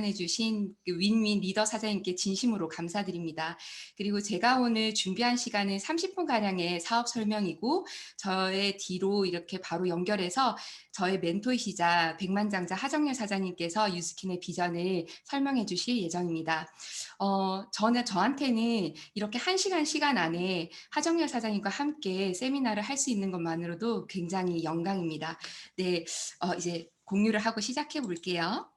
해주신 그 윈윈 리더 사장님께 진심으로 감사드립니다. 그리고 제가 오늘 준비한 시간은 30분 가량의 사업 설명이고 저의 뒤로 이렇게 바로 연결해서 저의 멘토이시자 백만장자 하정열 사장님께서 유스킨의 비전을 설명해 주실 예정입니다. 저한테는 이렇게 1시간 시간 안에 하정열 사장님과 함께 세미나를 할 수 있는 것만으로도 굉장히 영광입니다. 네, 이제 공유를 하고 시작해 볼게요.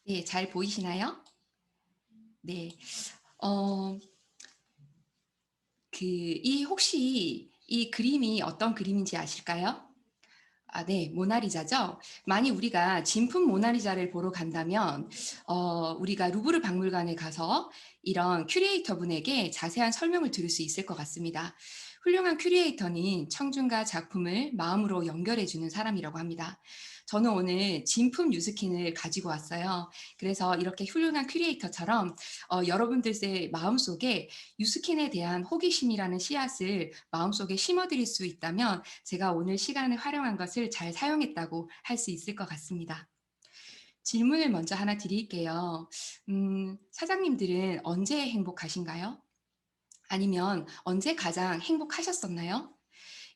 네, 잘 보이시나요? 네. 어, 혹시 이 그림이 어떤 그림인지 아실까요? 아, 네, 모나리자죠. 만약 우리가 진품 모나리자를 보러 간다면, 우리가 루브르 박물관에 가서 이런 큐레이터 분에게 자세한 설명을 들을 수 있을 것 같습니다. 훌륭한 큐레이터는 청중과 작품을 마음으로 연결해주는 사람이라고 합니다. 저는 오늘 진품 뉴스킨을 가지고 왔어요. 그래서 이렇게 훌륭한 큐레이터처럼 여러분들의 마음속에 뉴스킨에 대한 호기심이라는 씨앗을 마음속에 심어드릴 수 있다면 제가 오늘 시간을 활용한 것을 잘 사용했다고 할 수 있을 것 같습니다. 질문을 먼저 하나 드릴게요. 사장님들은 언제 행복하신가요? 아니면 언제 가장 행복하셨었나요?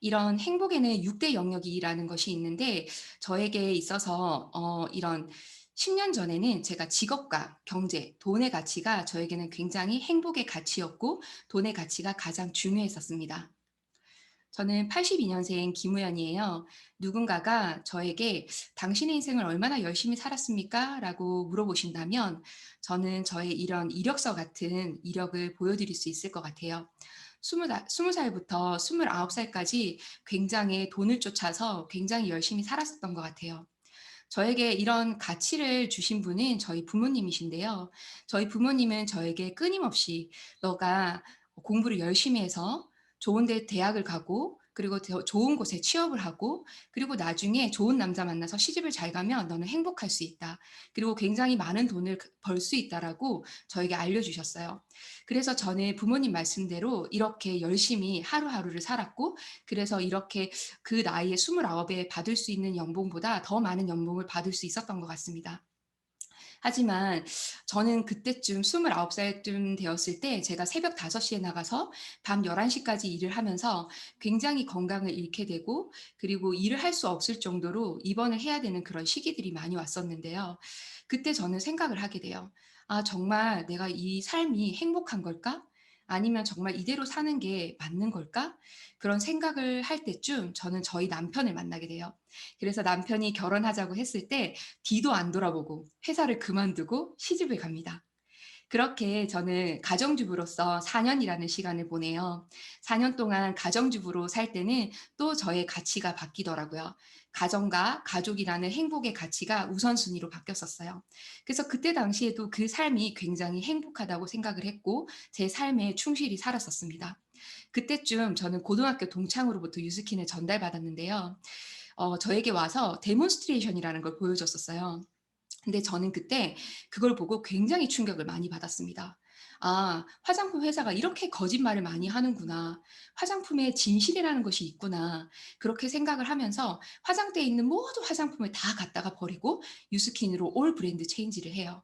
이런 행복에는 6대 영역이라는 것이 있는데 저에게 있어서 이런 10년 전에는 제가 직업과 경제, 돈의 가치가 저에게는 굉장히 행복의 가치였고 돈의 가치가 가장 중요했었습니다. 저는 82년생 김우연이에요. 누군가가 저에게 당신의 인생을 얼마나 열심히 살았습니까? 라고 물어보신다면 저는 저의 이런 이력서 같은 이력을 보여드릴 수 있을 것 같아요. 20살부터 29살까지 굉장히 돈을 쫓아서 굉장히 열심히 살았었던 것 같아요. 저에게 이런 가치를 주신 분은 저희 부모님이신데요. 저희 부모님은 저에게 끊임없이 너가 공부를 열심히 해서 좋은 데 대학을 가고 그리고 좋은 곳에 취업을 하고 그리고 나중에 좋은 남자 만나서 시집을 잘 가면 너는 행복할 수 있다. 그리고 굉장히 많은 돈을 벌 수 있다라고 저에게 알려주셨어요. 그래서 저는 부모님 말씀대로 이렇게 열심히 하루하루를 살았고 그래서 이렇게 그 나이에 29에 받을 수 있는 연봉보다 더 많은 연봉을 받을 수 있었던 것 같습니다. 하지만 저는 그때쯤 29살쯤 되었을 때 제가 새벽 5시에 나가서 밤 11시까지 일을 하면서 굉장히 건강을 잃게 되고 그리고 일을 할 수 없을 정도로 입원을 해야 되는 그런 시기들이 많이 왔었는데요. 그때 저는 생각을 하게 돼요. '아 정말 내가 이 삶이 행복한 걸까? 아니면 정말 이대로 사는 게 맞는 걸까?' 그런 생각을 할 때쯤 저는 저희 남편을 만나게 돼요. 그래서 남편이 결혼하자고 했을 때 뒤도 안 돌아보고 회사를 그만두고 시집을 갑니다. 그렇게 저는 가정주부로서 4년이라는 시간을 보내요. 4년 동안 가정주부로 살 때는 또 저의 가치가 바뀌더라고요. 가정과 가족이라는 행복의 가치가 우선순위로 바뀌었었어요. 그래서 그때 당시에도 그 삶이 굉장히 행복하다고 생각을 했고 제 삶에 충실히 살았었습니다. 그때쯤 저는 고등학교 동창으로부터 유스킨을 전달받았는데요. 저에게 와서 데몬스트레이션이라는 걸 보여줬었어요. 근데 저는 그때 그걸 보고 굉장히 충격을 많이 받았습니다. '아 화장품 회사가 이렇게 거짓말을 많이 하는구나. 화장품에 진실이라는 것이 있구나.' 그렇게 생각을 하면서 화장대에 있는 모든 화장품을 다 갖다가 버리고 유스킨으로 올 브랜드 체인지를 해요.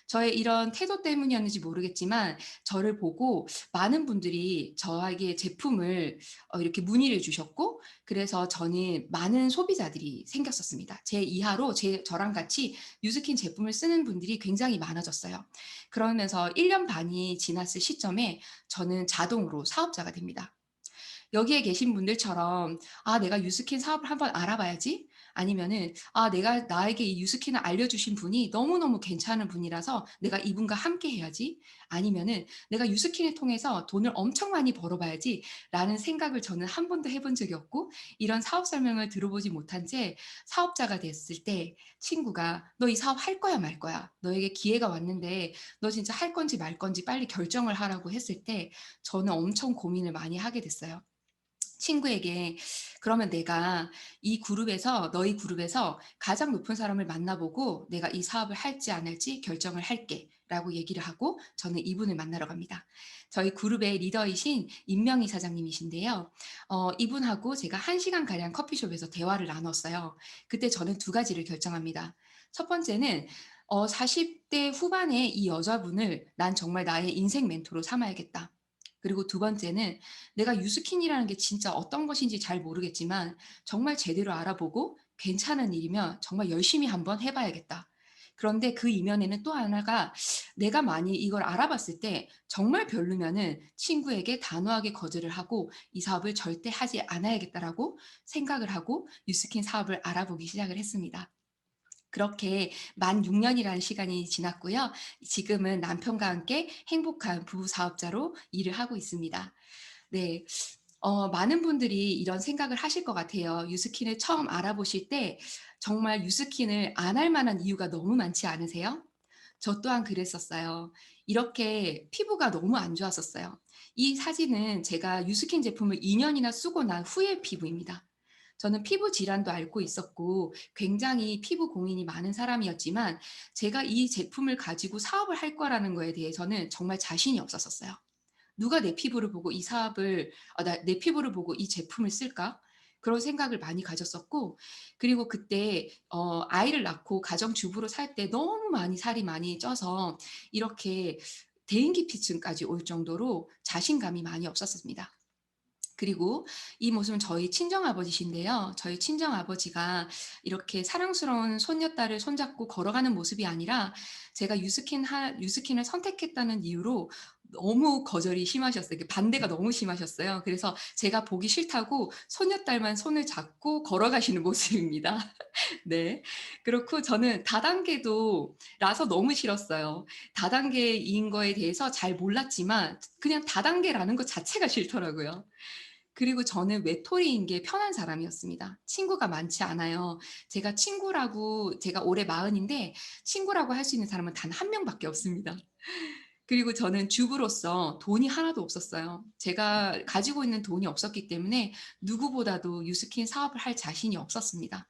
저의 이런 태도 때문이었는지 모르겠지만 저를 보고 많은 분들이 저에게 제품을 이렇게 문의를 주셨고 그래서 저는 많은 소비자들이 생겼었습니다. 제 이하로 저랑 같이 뉴스킨 제품을 쓰는 분들이 굉장히 많아졌어요. 그러면서 1년 반이 지났을 시점에 저는 자동으로 사업자가 됩니다. 여기에 계신 분들처럼 '아 내가 유스킨 사업을 한번 알아봐야지.' 아니면은 '아 내가 나에게 이 유스킨을 알려주신 분이 너무너무 괜찮은 분이라서 내가 이분과 함께 해야지.' 아니면은 '내가 유스킨을 통해서 돈을 엄청 많이 벌어 봐야지.'라는 생각을 저는 한 번도 해본 적이 없고 이런 사업 설명을 들어보지 못한 채 사업자가 됐을 때 친구가 "너 이 사업 할 거야 말 거야. 너에게 기회가 왔는데 너 진짜 할 건지 말 건지 빨리 결정을 하라."고 했을 때 저는 엄청 고민을 많이 하게 됐어요. 친구에게 "그러면 내가 이 그룹에서 너희 그룹에서 가장 높은 사람을 만나보고 내가 이 사업을 할지 안 할지 결정을 할게."라고 얘기를 하고 저는 이분을 만나러 갑니다. 저희 그룹의 리더이신 임명희 사장님이신데요. 이분하고 제가 1 시간가량 커피숍에서 대화를 나눴어요. 그때 저는 두 가지를 결정합니다. 첫 번째는 40대 후반의 이 여자분을 '난 정말 나의 인생 멘토로 삼아야겠다.' 그리고 두 번째는 '내가 유스킨이라는 게 진짜 어떤 것인지 잘 모르겠지만 정말 제대로 알아보고 괜찮은 일이면 정말 열심히 한번 해 봐야겠다.' 그런데 그 이면에는 또 하나가 '내가 만일 이걸 알아봤을 때 정말 별로면은 친구에게 단호하게 거절을 하고 이 사업을 절대 하지 않아야겠다.'라고 생각을 하고 유스킨 사업을 알아보기 시작을 했습니다. 그렇게 만 6 년이라는 시간이 지났고요. 지금은 남편과 함께 행복한 부부 사업자로 일을 하고 있습니다. 네. 많은 분들이 이런 생각을 하실 것 같아요. 유스킨을 처음 알아보실 때 정말 유스킨을 안 할 만한 이유가 너무 많지 않으세요? 저 또한 그랬었어요. 이렇게 피부가 너무 안 좋았었어요. 이 사진은 제가 유스킨 제품을 2 년이나 쓰고 난 후의 피부입니다. 저는 피부 질환도 앓고 있었고 굉장히 피부 고민이 많은 사람이었지만 제가 이 제품을 가지고 사업을 할 거라는 거에 대해서는 정말 자신이 없었었어요. '누가 내 피부를 보고 이 사업을 내 피부를 보고 이 제품을 쓸까?' 그런 생각을 많이 가졌었고 그리고 그때 아이를 낳고 가정주부로 살 때 너무 많이 살이 많이 쪄서 이렇게 대인기피증까지 올 정도로 자신감이 많이 없었습니다. 그리고 이 모습은 저희 친정아버지신데요. 저희 친정아버지가 이렇게 사랑스러운 손녀딸을 손잡고 걸어가는 모습이 아니라 제가 유스킨을 선택했다는 이유로 너무 거절이 심하셨어요. 그 반대가 너무 심하셨어요. 그래서 제가 보기 싫다고 손녀딸만 손을 잡고 걸어가시는 모습입니다. 네. 그렇고 저는 다단계도 라서 너무 싫었어요. 다단계인 거에 대해서 잘 몰랐지만 그냥 다단계라는 것 자체가 싫더라고요. 그리고 저는 외톨이인 게 편한 사람이었습니다. 친구가 많지 않아요. 제가 올해 40 인데 친구라고 할 수 있는 사람은 단 1 명밖에 없습니다. 그리고 저는 주부로서 돈이 하나도 없었어요. 제가 가지고 있는 돈이 없었기 때문에 누구보다도 유스킨 사업을 할 자신이 없었습니다.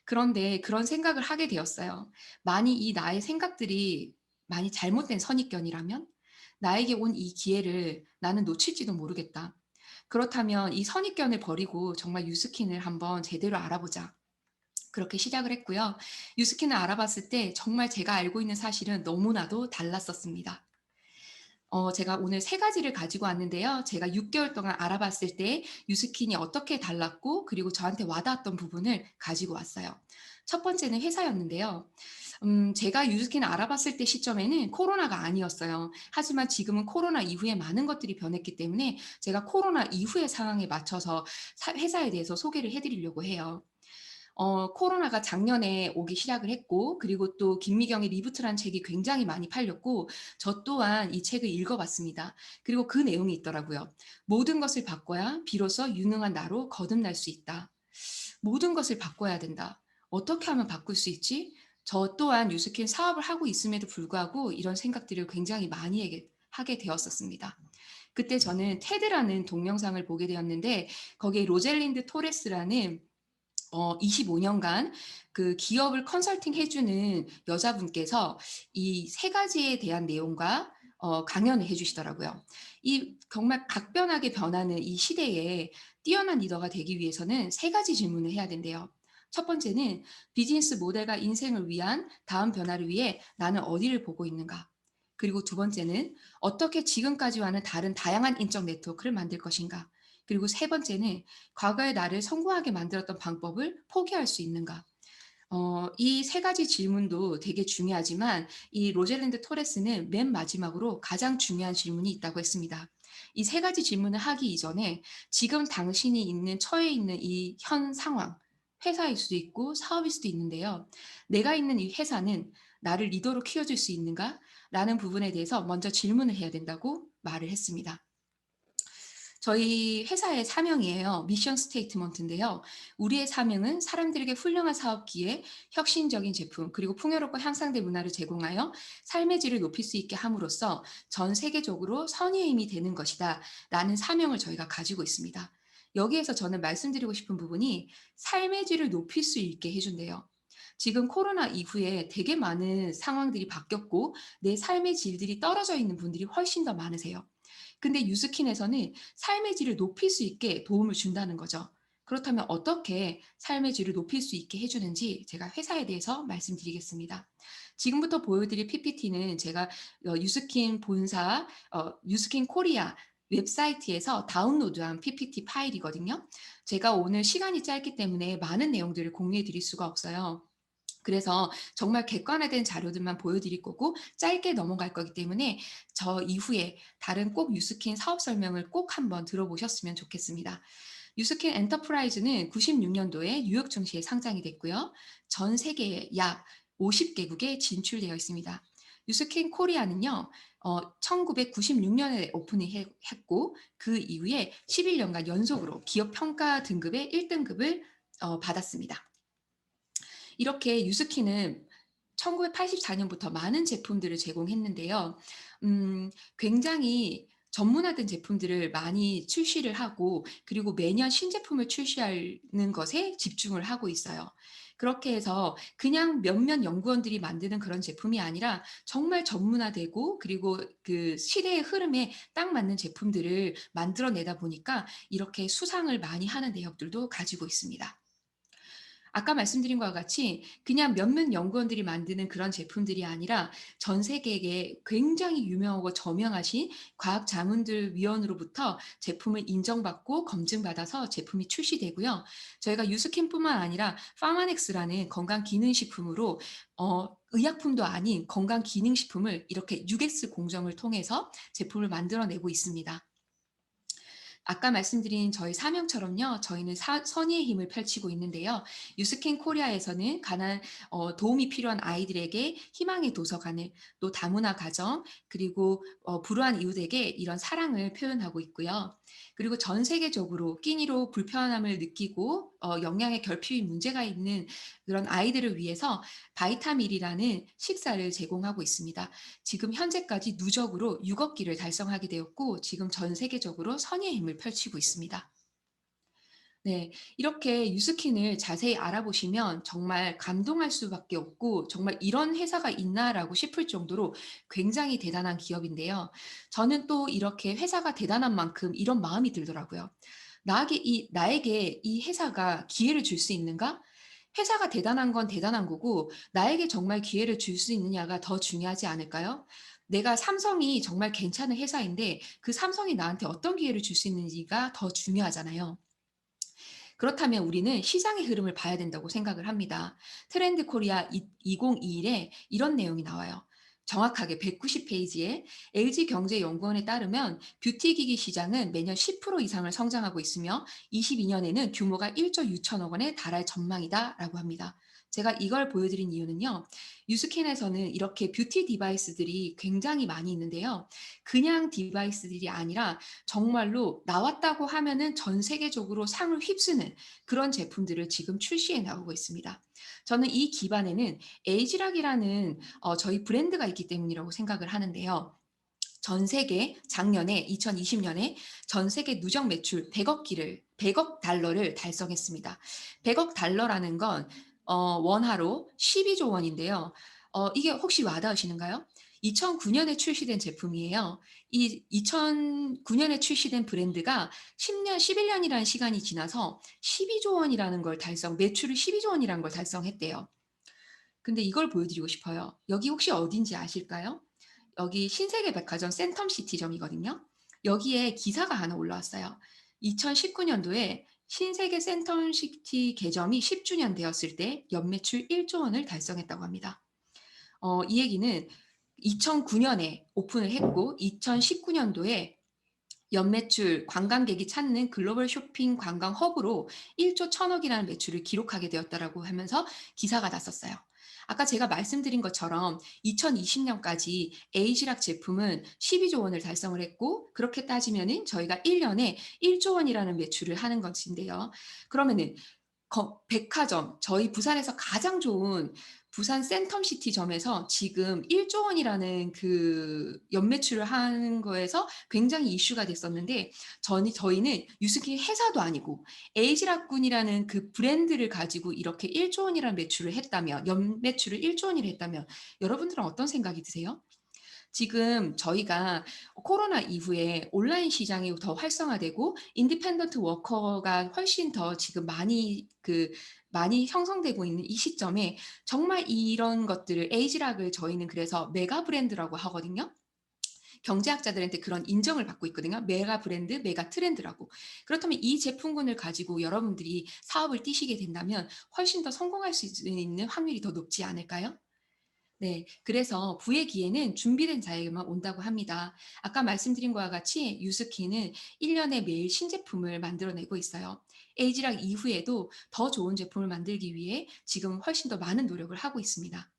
그런데 그런 생각을 하게 되었어요. 만일 이 나의 생각들이 많이 잘못된 선입견이라면 나에게 온 이 기회를 나는 놓칠지도 모르겠다. 그렇다면 이 선입견을 버리고 정말 유스킨을 한번 제대로 알아보자. 그렇게 시작을 했고요. 유스킨을 알아봤을 때 정말 제가 알고 있는 사실은 너무나도 달랐었습니다. 제가 오늘 세 가지를 가지고 왔는데요. 제가 6 개월 동안 알아봤을 때 유스킨이 어떻게 달랐고 그리고 저한테 와닿았던 부분을 가지고 왔어요. 첫 번째는 회사였는데요. 제가 유스킨을 알아봤을 때 시점에는 코로나가 아니었어요. 하지만 지금은 코로나 이후에 많은 것들이 변했기 때문에 제가 코로나 이후의 상황에 맞춰서 회사에 대해서 소개를 해 드리려고 해요. 코로나가 작년에 오기 시작을 했고 그리고 또 김미경의 리부트라는 책이 굉장히 많이 팔렸고 저 또한 이 책을 읽어 봤습니다. 그리고 그 내용이 있더라고요. "모든 것을 바꿔야 비로소 유능한 나로 거듭날 수 있다. 모든 것을 바꿔야 된다. 어떻게 하면 바꿀 수 있지?" 저 또한 뉴스킨 사업을 하고 있음에도 불구하고 이런 생각들을 굉장히 많이 하게 되었었습니다. 그때 저는 테드라는 동영상을 보게 되었는데 거기에 로젤린드 토레스라는 25 년간 그 기업을 컨설팅해 주는 여자분께서 이 세 가지에 대한 내용과 강연을 해 주시더라고요. 이 정말 각변하게 변하는 이 시대에 뛰어난 리더가 되기 위해서는 세 가지 질문을 해야 된대요. 첫 번째는 비즈니스 모델과 인생을 위한 다음 변화를 위해 나는 어디를 보고 있는가? 그리고 두 번째는 어떻게 지금까지와는 다른 다양한 인적 네트워크를 만들 것인가? 그리고 세 번째는 과거의 나를 성공하게 만들었던 방법을 포기할 수 있는가? 이 세 가지 질문도 되게 중요하지만 이 로젤린드 토레스는 맨 마지막으로 가장 중요한 질문이 있다고 했습니다. 이 세 가지 질문을 하기 이전에 지금 당신이 처해 있는 이 현 상황, 회사일 수도 있고 사업일 수도 있는데요. '내가 있는 이 회사는 나를 리더로 키워줄 수 있는가?' 라는 부분에 대해서 먼저 질문을 해야 된다고 말을 했습니다. 저희 회사의 사명이에요. 미션 스테이트먼트인데요. 우리의 사명은 사람들에게 훌륭한 사업 기회, 혁신적인 제품, 그리고 풍요롭고 향상된 문화를 제공하여 삶의 질을 높일 수 있게 함으로써 전 세계적으로 선의의 힘이 되는 것이다. 라는 사명을 저희가 가지고 있습니다. 여기에서 저는 말씀드리고 싶은 부분이 삶의 질을 높일 수 있게 해 준대요. 지금 코로나 이후에 되게 많은 상황들이 바뀌었고 내 삶의 질들이 떨어져 있는 분들이 훨씬 더 많으세요. 근데 유스킨에서는 삶의 질을 높일 수 있게 도움을 준다는 거죠. 그렇다면 어떻게 삶의 질을 높일 수 있게 해 주는지 제가 회사에 대해서 말씀드리겠습니다. 지금부터 보여드릴 PPT는 제가 유스킨 본사 유스킨 코리아 웹사이트에서 다운로드한 PPT 파일이거든요. 제가 오늘 시간이 짧기 때문에 많은 내용들을 공유해 드릴 수가 없어요. 그래서 정말 객관화된 자료들만 보여드릴 거고 짧게 넘어갈 거기 때문에 저 이후에 다른 꼭 유스킨 사업 설명을 꼭 한번 들어보셨으면 좋겠습니다. 유스킨 엔터프라이즈는 96년도에 뉴욕 증시에 상장이 됐고요. 전 세계에 약 50개국에 진출되어 있습니다. 유스킨 코리아는요, 1996년에 오픈했고 그 이후에 11년간 연속으로 기업 평가 등급의 1등급을 받았습니다. 이렇게 유스킨은 1984년부터 많은 제품들을 제공했는데요. 굉장히 전문화된 제품들을 많이 출시를 하고 그리고 매년 신제품을 출시하는 것에 집중을 하고 있어요. 그렇게 해서 그냥 몇몇 연구원들이 만드는 그런 제품이 아니라 정말 전문화되고 그리고 그 시대의 흐름에 딱 맞는 제품들을 만들어내다 보니까 이렇게 수상을 많이 하는 내역들도 가지고 있습니다. 아까 말씀드린 것과 같이 그냥 몇몇 연구원들이 만드는 그런 제품들이 아니라 전 세계에 굉장히 유명하고 저명하신 과학 자문들 위원으로부터 제품을 인정받고 검증받아서 제품이 출시되고요. 저희가 유스킨뿐만 아니라 파마넥스라는 건강기능식품으로 의약품도 아닌 건강기능식품을 이렇게 UX 공정을 통해서 제품을 만들어내고 있습니다. 아까 말씀드린 저희 사명처럼요. 저희는 선의의 힘을 펼치고 있는데요. 유스킨 코리아에서는 도움이 필요한 아이들에게 희망의 도서관을 또 다문화 가정 그리고 불우한 이웃에게 이런 사랑을 표현하고 있고요. 그리고 전 세계적으로 끼니로 불편함을 느끼고 영양의 결핍이 문제가 있는 그런 아이들을 위해서 바이타밀이라는 식사를 제공하고 있습니다. 지금 현재까지 누적으로 6억 끼를 달성하게 되었고 지금 전 세계적으로 선의의 힘을 펼치고 있습니다. 네. 이렇게 유스킨을 자세히 알아보시면 정말 감동할 수밖에 없고 '정말 이런 회사가 있나.'라고 싶을 정도로 굉장히 대단한 기업인데요. 저는 또 이렇게 회사가 대단한 만큼 이런 마음이 들더라고요. '나에게 이 회사가 기회를 줄 수 있는가?' 회사가 대단한 건 대단한 거고 나에게 정말 기회를 줄 수 있느냐가 더 중요하지 않을까요? 내가 삼성이 정말 괜찮은 회사인데 그 삼성이 나한테 어떤 기회를 줄 수 있는지가 더 중요하잖아요. 그렇다면 우리는 시장의 흐름을 봐야 된다고 생각을 합니다. 트렌드 코리아 2021에 이런 내용이 나와요. 정확하게 190페이지에 LG경제연구원에 따르면 뷰티 기기 시장은 매년 10% 이상을 성장하고 있으며 22년에는 규모가 1조 6천억 원에 달할 전망이다라고 합니다. 제가 이걸 보여드린 이유는요. 유스킨에서는 이렇게 뷰티 디바이스들이 굉장히 많이 있는데요. 그냥 디바이스들이 아니라 정말로 나왔다고 하면은 전 세계적으로 상을 휩쓰는 그런 제품들을 지금 출시해 나오고 있습니다. 저는 이 기반에는 에이지락이라는 저희 브랜드가 있기 때문이라고 생각을 하는데요. 전 세계 작년에 2020년에 전 세계 누적 매출 100억 달러를 달성했습니다. 100억 달러라는 건 원화로 12조 원인데요. 이게 혹시 와닿으시는가요? 2009년에 출시된 제품이에요. 이 2009년에 출시된 브랜드가 10년, 11년이라는 시간이 지나서 12조 원이라는 걸 매출을 12조 원이라는 걸 달성했대요. 근데 이걸 보여드리고 싶어요. 여기 혹시 어딘지 아실까요? 여기 신세계백화점 센텀시티점이거든요. 여기에 기사가 하나 올라왔어요. 2019년도에 신세계 센텀시티 개점이 10주년 되었을 때 연매출 1조 원을 달성했다고 합니다. 이 얘기는 2009년에 오픈을 했고 2019년도에 연매출 관광객이 찾는 글로벌 쇼핑 관광 허브로 1조 1,000억이라는 매출을 기록하게 되었다라고 하면서 기사가 났었어요. 아까 제가 말씀드린 것처럼 2020년까지 에이지락 제품은 12조 원을 달성을 했고 그렇게 따지면은 저희가 1년에 1조 원이라는 매출을 하는 것인데요. 그러면은 백화점 저희 부산에서 가장 좋은 부산 센텀시티점에서 지금 1조 원이라는 그 연매출을 하는 거에서 굉장히 이슈가 됐었는데 저희는 유스킨 회사도 아니고 에이지락군이라는 그 브랜드를 가지고 이렇게 1조 원이라는 매출을 했다면 연매출을 1조 원이라 했다면 여러분들은 어떤 생각이 드세요? 지금 저희가 코로나 이후에 온라인 시장이 더 활성화되고 인디펜던트 워커가 훨씬 더 지금 많이 형성되고 있는 이 시점에 정말 이런 것들을 에이지락을 저희는 그래서 메가 브랜드라고 하거든요. 경제학자들한테 그런 인정을 받고 있거든요. 메가 브랜드, 메가 트렌드라고. 그렇다면 이 제품군을 가지고 여러분들이 사업을 띄시게 된다면 훨씬 더 성공할 수 있는 확률이 더 높지 않을까요? 네. 그래서 부의 기회는 준비된 자에게만 온다고 합니다. 아까 말씀드린 것과 같이 유스킨은 1 년에 매일 신제품을 만들어내고 있어요. 에이지락 이후에도 더 좋은 제품을 만들기 위해 지금 훨씬 더 많은 노력을 하고 있습니다.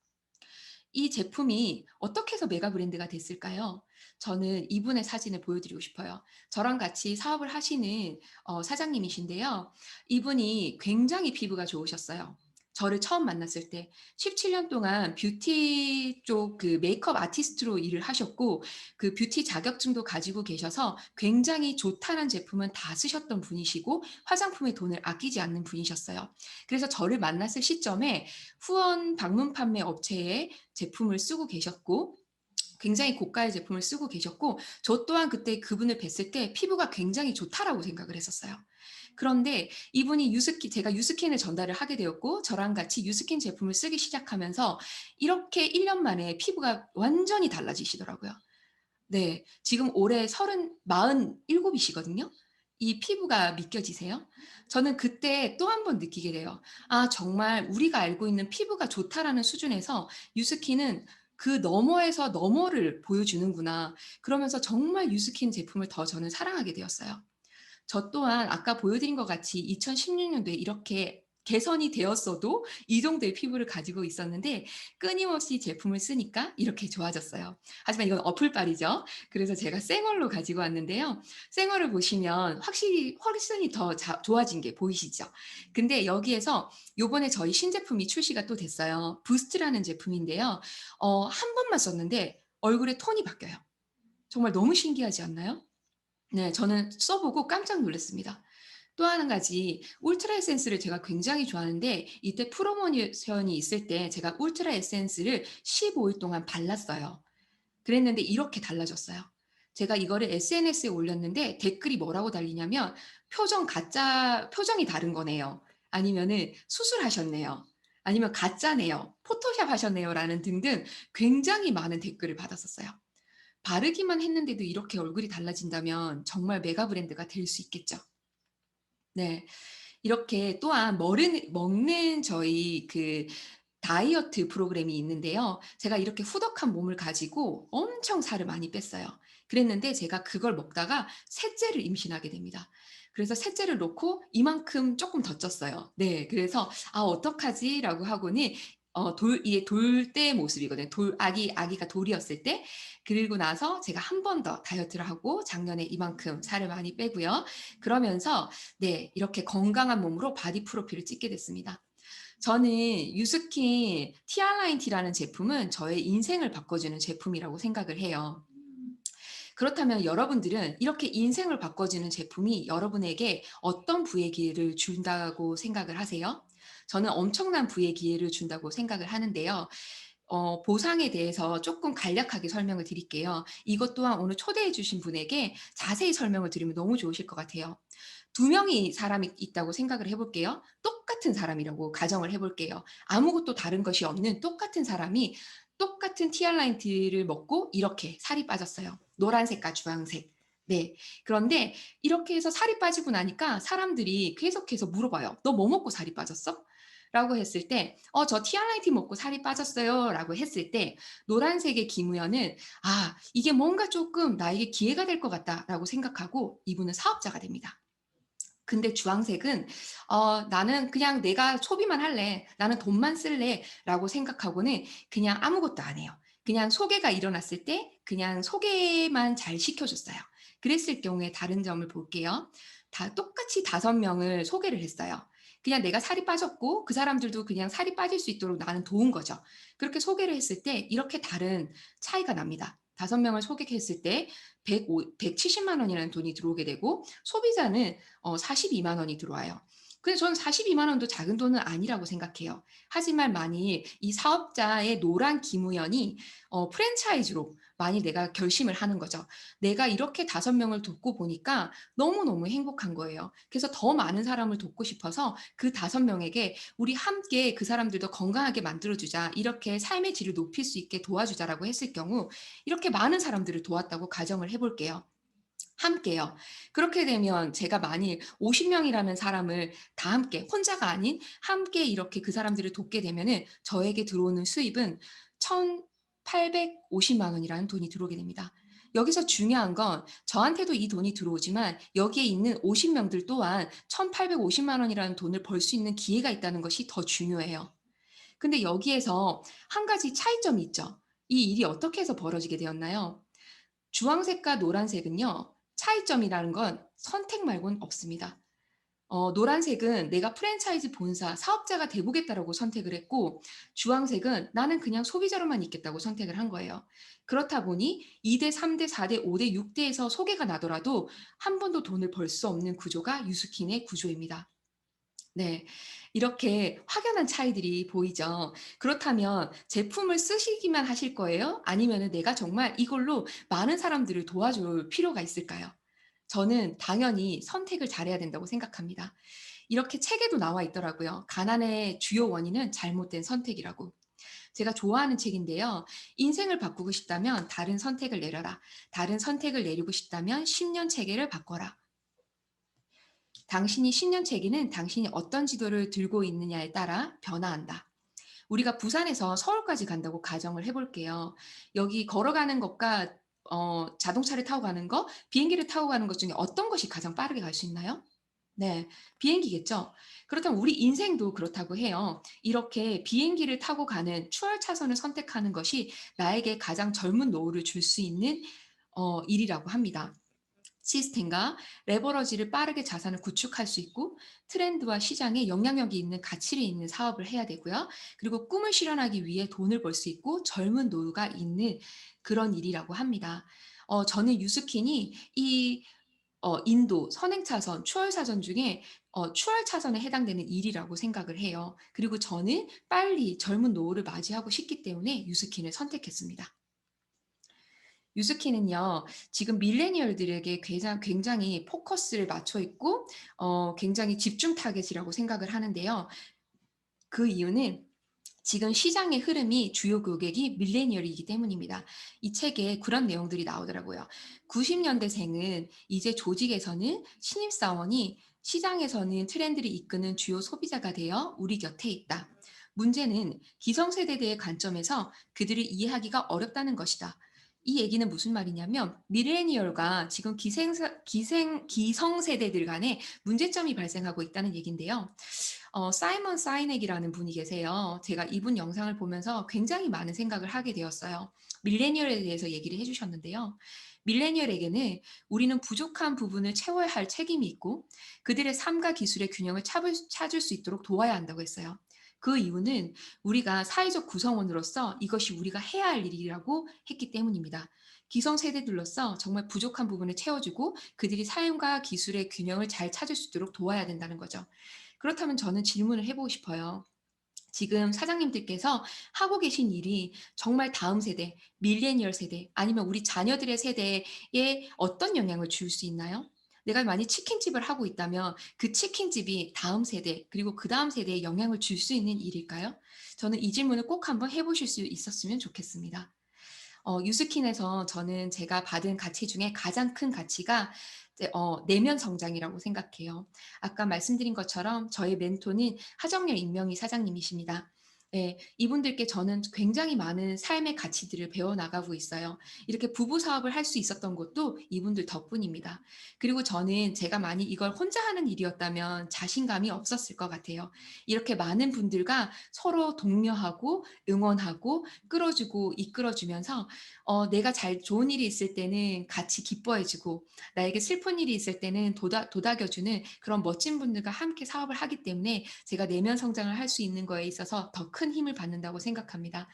이 제품이 어떻게 해서 메가 브랜드가 됐을까요? 저는 이분의 사진을 보여드리고 싶어요. 저랑 같이 사업을 하시는 사장님이신데요. 이분이 굉장히 피부가 좋으셨어요. 저를 처음 만났을 때 17년 동안 뷰티 쪽 그 메이크업 아티스트로 일을 하셨고 그 뷰티 자격증도 가지고 계셔서 굉장히 좋다는 제품은 다 쓰셨던 분이시고 화장품에 돈을 아끼지 않는 분이셨어요. 그래서 저를 만났을 시점에 후원 방문 판매 업체에 제품을 쓰고 계셨고 굉장히 고가의 제품을 쓰고 계셨고 저 또한 그때 그분을 뵀을 때 '피부가 굉장히 좋다.'라고 생각을 했었어요. 그런데 이분이 제가 유스킨을 전달을 하게 되었고 저랑 같이 유스킨 제품을 쓰기 시작하면서 이렇게 1년 만에 피부가 완전히 달라지시더라고요. 네. 지금 올해 47 이시거든요. 이 피부가 믿겨지세요? 저는 그때 또 한 번 느끼게 돼요. '아 정말 우리가 알고 있는 피부가 좋다.'라는 수준에서 유스킨은 그 너머에서 너머를 보여주는구나. 그러면서 정말 유스킨 제품을 더 저는 사랑하게 되었어요. 저 또한 아까 보여드린 것 같이 2016 년도에 이렇게 개선이 되었어도 이 정도의 피부를 가지고 있었는데 끊임없이 제품을 쓰니까 이렇게 좋아졌어요. 하지만 이건 어플빨이죠. 그래서 제가 생얼로 가지고 왔는데요. 생얼을 보시면 확실히 훨씬 더 좋아진 게 보이시죠? 근데 여기에서 요번에 저희 신제품이 출시가 또 됐어요. 부스트라는 제품인데요. 한 번만 썼는데 얼굴의 톤이 바뀌어요. 정말 너무 신기하지 않나요? 네. 저는 써 보고 깜짝 놀랐습니다. 또 한 가지 울트라 에센스를 제가 굉장히 좋아하는데 이때 프로모션이 있을 때 제가 울트라 에센스를 15일 동안 발랐어요. 그랬는데 이렇게 달라졌어요. 제가 이거를 SNS에 올렸는데 댓글이 뭐라고 달리냐면 가짜 표정이 다른 거네요." 아니면은 "수술하셨네요." 아니면 "가짜네요." "포토샵 하셨네요."라는 등등 굉장히 많은 댓글을 받았었어요. 바르기만 했는데도 이렇게 얼굴이 달라진다면 정말 메가 브랜드가 될 수 있겠죠. 네. 이렇게 또한 먹는 저희 그 다이어트 프로그램이 있는데요. 제가 이렇게 후덕한 몸을 가지고 엄청 살을 많이 뺐어요. 그랬는데 제가 그걸 먹다가 셋째를 임신하게 됩니다. 그래서 셋째를 놓고 이만큼 쪼끔 더 쪘어요. 네. 그래서 '아 어떡하지?'라고 하고는 이게 돌 때 모습이거든요. 아기가 돌이었을 때. 그리고 나서 제가 한 번 더 다이어트를 하고 작년에 이만큼 살을 많이 빼고요. 그러면서 네 이렇게 건강한 몸으로 바디 프로필을 찍게 됐습니다. 저는 유스킨 티알라인티라는 제품은 저의 인생을 바꿔주는 제품이라고 생각을 해요. 그렇다면 여러분들은 이렇게 인생을 바꿔주는 제품이 여러분에게 어떤 부의 기회를 준다고 생각을 하세요? 저는 엄청난 부의 기회를 준다고 생각을 하는데요. 보상에 대해서 조금 간략하게 설명을 드릴게요. 이것 또한 오늘 초대해 주신 분에게 자세히 설명을 드리면 너무 좋으실 것 같아요. 두 명이 사람이 있다고 생각을 해 볼게요. 똑같은 사람이라고 가정을 해 볼게요. 아무것도 다른 것이 없는 똑같은 사람이 똑같은 티알라인트를 먹고 이렇게 살이 빠졌어요. 노란색과 주황색. 네. 그런데 이렇게 해서 살이 빠지고 나니까 사람들이 계속해서 물어봐요. "너 뭐 먹고 살이 빠졌어?" 라고 했을 때 저 티알라인트 먹고 살이 빠졌어요."라고 했을 때 노란색의 김우현은 '아 이게 뭔가 쪼끔 나에게 기회가 될 것 같다.'라고 생각하고 이분은 사업자가 됩니다. 근데 주황색은 '나는 그냥 내가 소비만 할래. 나는 돈만 쓸래.'라고 생각하고는 그냥 아무것도 안 해요. 그냥 소개가 일어났을 때 그냥 소개만 잘 시켜 줬어요. 그랬을 경우에 다른 점을 볼게요. 다 똑같이 5 명을 소개를 했어요. 그냥 내가 살이 빠졌고 그 사람들도 그냥 살이 빠질 수 있도록 나는 도운 거죠. 그렇게 소개를 했을 때 이렇게 다른 차이가 납니다. 5명을 소개했을 때 170만 원이라는 돈이 들어오게 되고 소비자는 42만 원이 들어와요. 근데 저는 42만 원도 작은 돈은 아니라고 생각해요. 하지만 만일 이 사업자의 노란 기무연이 프랜차이즈로 만일 내가 결심을 하는 거죠. 내가 이렇게 5명을 돕고 보니까 너무너무 행복한 거예요. 그래서 더 많은 사람을 돕고 싶어서 그 5명에게 "우리 함께 그 사람들도 건강하게 만들어 주자. 이렇게 삶의 질을 높일 수 있게 도와주자."라고 했을 경우 이렇게 많은 사람들을 도왔다고 가정을 해 볼게요. 함께요. 그렇게 되면 제가 만일 50 명이라는 사람을 다 함께 혼자가 아닌 함께 이렇게 그 사람들을 돕게 되면은 저에게 들어오는 수입은 1,850만 원이라는 돈이 들어오게 됩니다. 여기서 중요한 건 저한테도 이 돈이 들어오지만 여기에 있는 50 명들 또한 1,850만 원이라는 돈을 벌 수 있는 기회가 있다는 것이 더 중요해요. 근데 여기에서 한 가지 차이점이 있죠. 이 일이 어떻게 해서 벌어지게 되었나요? 주황색과 노란색은요. 차이점이라는 건 선택 말고는 없습니다. 노란색은 내가 프랜차이즈 본사, 사업자가 돼 보겠다라고 선택을 했고 주황색은 나는 그냥 소비자로만 있겠다고 선택을 한 거예요. 그렇다 보니 2대 3대 4대 5대 6 대에서 소개가 나더라도 한 번도 돈을 벌 수 없는 구조가 유스킨의 구조입니다. 네. 이렇게 확연한 차이들이 보이죠. 그렇다면 제품을 쓰시기만 하실 거예요? 아니면은 내가 정말 이걸로 많은 사람들을 도와줄 필요가 있을까요? 저는 당연히 선택을 잘해야 된다고 생각합니다. 이렇게 책에도 나와 있더라고요. 가난의 주요 원인은 잘못된 선택이라고. 제가 좋아하는 책인데요. 인생을 바꾸고 싶다면 다른 선택을 내려라. 다른 선택을 내리고 싶다면 10년 체계를 바꿔라. 당신이 10년 체계는 당신이 어떤 지도를 들고 있느냐에 따라 변화한다. 우리가 부산에서 서울까지 간다고 가정을 해 볼게요. 여기 걸어가는 것과 자동차를 타고 가는 거, 비행기를 타고 가는 것 중에 어떤 것이 가장 빠르게 갈 수 있나요? 네. 비행기겠죠. 그렇다면 우리 인생도 그렇다고 해요. 이렇게 비행기를 타고 가는 추월 차선을 선택하는 것이 나에게 가장 젊은 노후를 줄 수 있는 일이라고 합니다. 시스템과 레버러지를 빠르게 자산을 구축할 수 있고 트렌드와 시장에 영향력이 있는 가치를 있는 사업을 해야 되고요. 그리고 꿈을 실현하기 위해 돈을 벌 수 있고 젊은 노후가 있는 그런 일이라고 합니다. 저는 유스킨이 이 인도 선행차선, 추월사선 중에 추월차선에 해당되는 일이라고 생각을 해요. 그리고 저는 빨리 젊은 노후를 맞이하고 싶기 때문에 유스킨을 선택했습니다. 유스키는요, 지금 밀레니얼들에게 굉장히 포커스를 맞춰 있고, 굉장히 집중 타겟이라고 생각을 하는데요. 그 이유는 지금 시장의 흐름이 주요 고객이 밀레니얼이기 때문입니다. 이 책에 그런 내용들이 나오더라고요. 90년대생은 이제 조직에서는 신입사원이 시장에서는 트렌드를 이끄는 주요 소비자가 되어 우리 곁에 있다. 문제는 기성세대들의 관점에서 그들을 이해하기가 어렵다는 것이다. 이 얘기는 무슨 말이냐면 밀레니얼과 지금 기성세대들 간에 문제점이 발생하고 있다는 얘기인데요. 사이먼 사이넥이라는 분이 계세요. 제가 이분 영상을 보면서 굉장히 많은 생각을 하게 되었어요. 밀레니얼에 대해서 얘기를 해 주셨는데요. 밀레니얼에게는 우리는 부족한 부분을 채워야 할 책임이 있고 그들의 삶과 기술의 균형을 찾을 수 있도록 도와야 한다고 했어요. 그 이유는 우리가 사회적 구성원으로서 이것이 우리가 해야 할 일이라고 했기 때문입니다. 기성세대들로서 정말 부족한 부분을 채워주고 그들이 삶과 기술의 균형을 잘 찾을 수 있도록 도와야 된다는 거죠. 그렇다면 저는 질문을 해보고 싶어요. 지금 사장님들께서 하고 계신 일이 정말 다음 세대, 밀레니얼 세대, 아니면 우리 자녀들의 세대에 어떤 영향을 줄 수 있나요? 내가 만약 치킨집을 하고 있다면 그 치킨집이 다음 세대, 그리고 그 다음 세대에 영향을 줄 수 있는 일일까요? 저는 이 질문을 꼭 한번 해보실 수 있었으면 좋겠습니다. 유스킨에서 저는 제가 받은 가치 중에 가장 큰 가치가 이제 내면 성장이라고 생각해요. 아까 말씀드린 것처럼 저의 멘토는 하정열 임명희 사장님이십니다. 예. 이분들께 저는 굉장히 많은 삶의 가치들을 배워 나가고 있어요. 이렇게 부부 사업을 할 수 있었던 것도 이분들 덕분입니다. 그리고 저는 제가 만약 이걸 혼자 하는 일이었다면 자신감이 없었을 것 같아요. 이렇게 많은 분들과 서로 독려하고 응원하고 끌어주고 이끌어 주면서 내가 잘 좋은 일이 있을 때는 같이 기뻐해 주고 나에게 슬픈 일이 있을 때는 도닥여 주는 그런 멋진 분들과 함께 사업을 하기 때문에 제가 내면 성장을 할 수 있는 거에 있어서 더 큰 힘을 받는다고 생각합니다.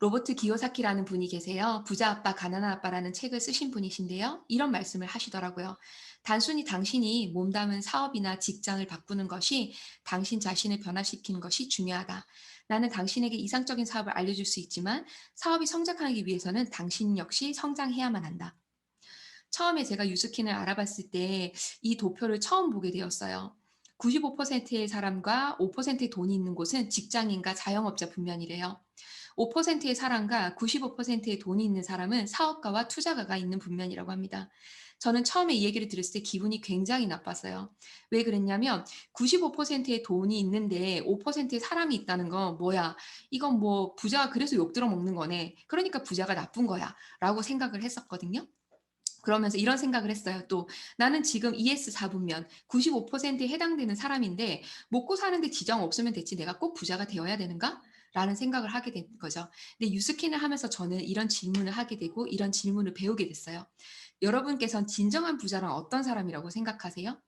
로버트 기요사키라는 분이 계세요. 부자 아빠, 가난한 아빠라는 책을 쓰신 분이신데요. 이런 말씀을 하시더라고요. 단순히 당신이 몸담은 사업이나 직장을 바꾸는 것이 당신 자신을 변화시키는 것이 중요하다. 나는 당신에게 이상적인 사업을 알려줄 수 있지만 사업이 성장하기 위해서는 당신 역시 성장해야만 한다. 처음에 제가 유스킨을 알아봤을 때 이 도표를 처음 보게 되었어요. 95%의 사람과 5%의 돈이 있는 곳은 직장인과 자영업자 분면이래요. 5%의 사람과 95%의 돈이 있는 사람은 사업가와 투자가가 있는 분면이라고 합니다. 저는 처음에 이 얘기를 들었을 때 기분이 굉장히 나빴어요. 왜 그랬냐면 95%의 돈이 있는데 5%의 사람이 있다는 건 뭐야? 이건 뭐 부자가 그래서 욕 들어 먹는 거네. 그러니까 부자가 나쁜 거야. 라고 생각을 했었거든요. 그러면서 이런 생각을 했어요. 또 나는 지금 ES 4분면 95%에 해당되는 사람인데 먹고 사는데 지장 없으면 됐지 내가 꼭 부자가 되어야 되는가? 라는 생각을 하게 된 거죠. 근데 뉴스킨을 하면서 저는 이런 질문을 하게 되고 이런 질문을 배우게 됐어요. 여러분께선 진정한 부자란 어떤 사람이라고 생각하세요?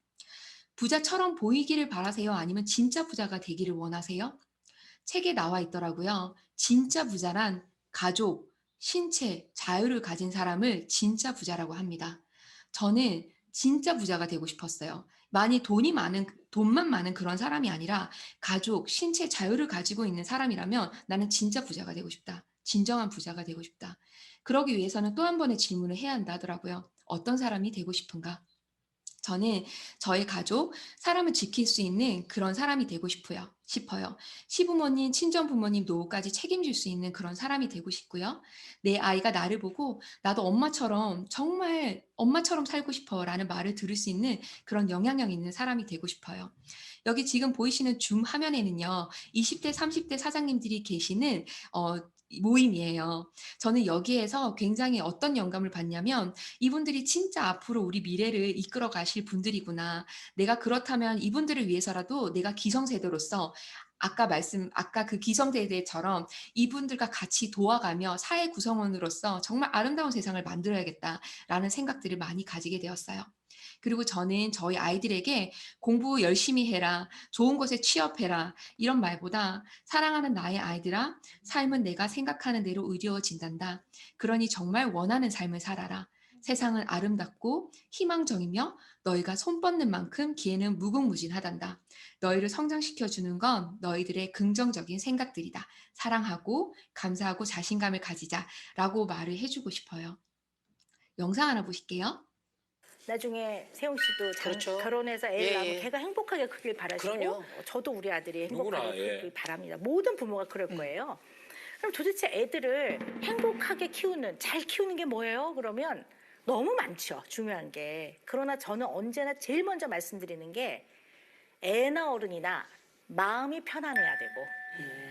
부자처럼 보이기를 바라세요? 아니면 진짜 부자가 되기를 원하세요? 책에 나와 있더라고요. 진짜 부자란 가족, 신체, 자유를 가진 사람을 진짜 부자라고 합니다. 저는 진짜 부자가 되고 싶었어요. 많이 돈만 많은 그런 사람이 아니라 가족, 신체, 자유를 가지고 있는 사람이라면 나는 진짜 부자가 되고 싶다. 진정한 부자가 되고 싶다. 그러기 위해서는 또 한 번의 질문을 해야 한다 하더라고요. 어떤 사람이 되고 싶은가? 저는 저의 가족, 사람을 지킬 수 있는 그런 사람이 되고 싶어요. 시부모님, 친정부모님 노후까지 책임질 수 있는 그런 사람이 되고 싶고요. 내 아이가 나를 보고 나도 엄마처럼 정말 엄마처럼 살고 싶어라는 말을 들을 수 있는 그런 영향력 있는 사람이 되고 싶어요. 여기 지금 보이시는 줌 화면에는요. 20대, 30대 사장님들이 계시는 어 모임이에요. 저는 여기에서 굉장히 어떤 영감을 받냐면 이분들이 진짜 앞으로 우리 미래를 이끌어 가실 분들이구나. 내가 그렇다면 이분들을 위해서라도 내가 기성세대로서 아까 그 기성세대처럼 이분들과 같이 도와가며 사회 구성원으로서 정말 아름다운 세상을 만들어야겠다라는 생각들을 많이 가지게 되었어요. 그리고 저는 저희 아이들에게 "공부 열심히 해라. 좋은 곳에 취업해라." 이런 말보다 "사랑하는 나의 아이들아, 삶은 내가 생각하는 대로 이루어진단다. 그러니 정말 원하는 삶을 살아라. 세상은 아름답고 희망적이며 너희가 손 뻗는 만큼 기회는 무궁무진하단다. 너희를 성장시켜 주는 건 너희들의 긍정적인 생각들이다. 사랑하고 감사하고 자신감을 가지자."라고 말을 해 주고 싶어요. 영상 하나 보실게요. 나중에 세용 씨도 그렇죠. 결혼해서 애를 낳으면 예예. 걔가 행복하게 크길 바라시고 그럼요. 저도 우리 아들이 누구나 행복하게 크길 예. 바랍니다. 모든 부모가 그럴 네. 거예요. 그럼 도대체 애들을 행복하게 키우는 잘 키우는 게 뭐예요? 그러면 너무 많죠. 중요한 게. 그러나 저는 언제나 제일 먼저 말씀드리는 게 애나 어른이나 마음이 편안해야 되고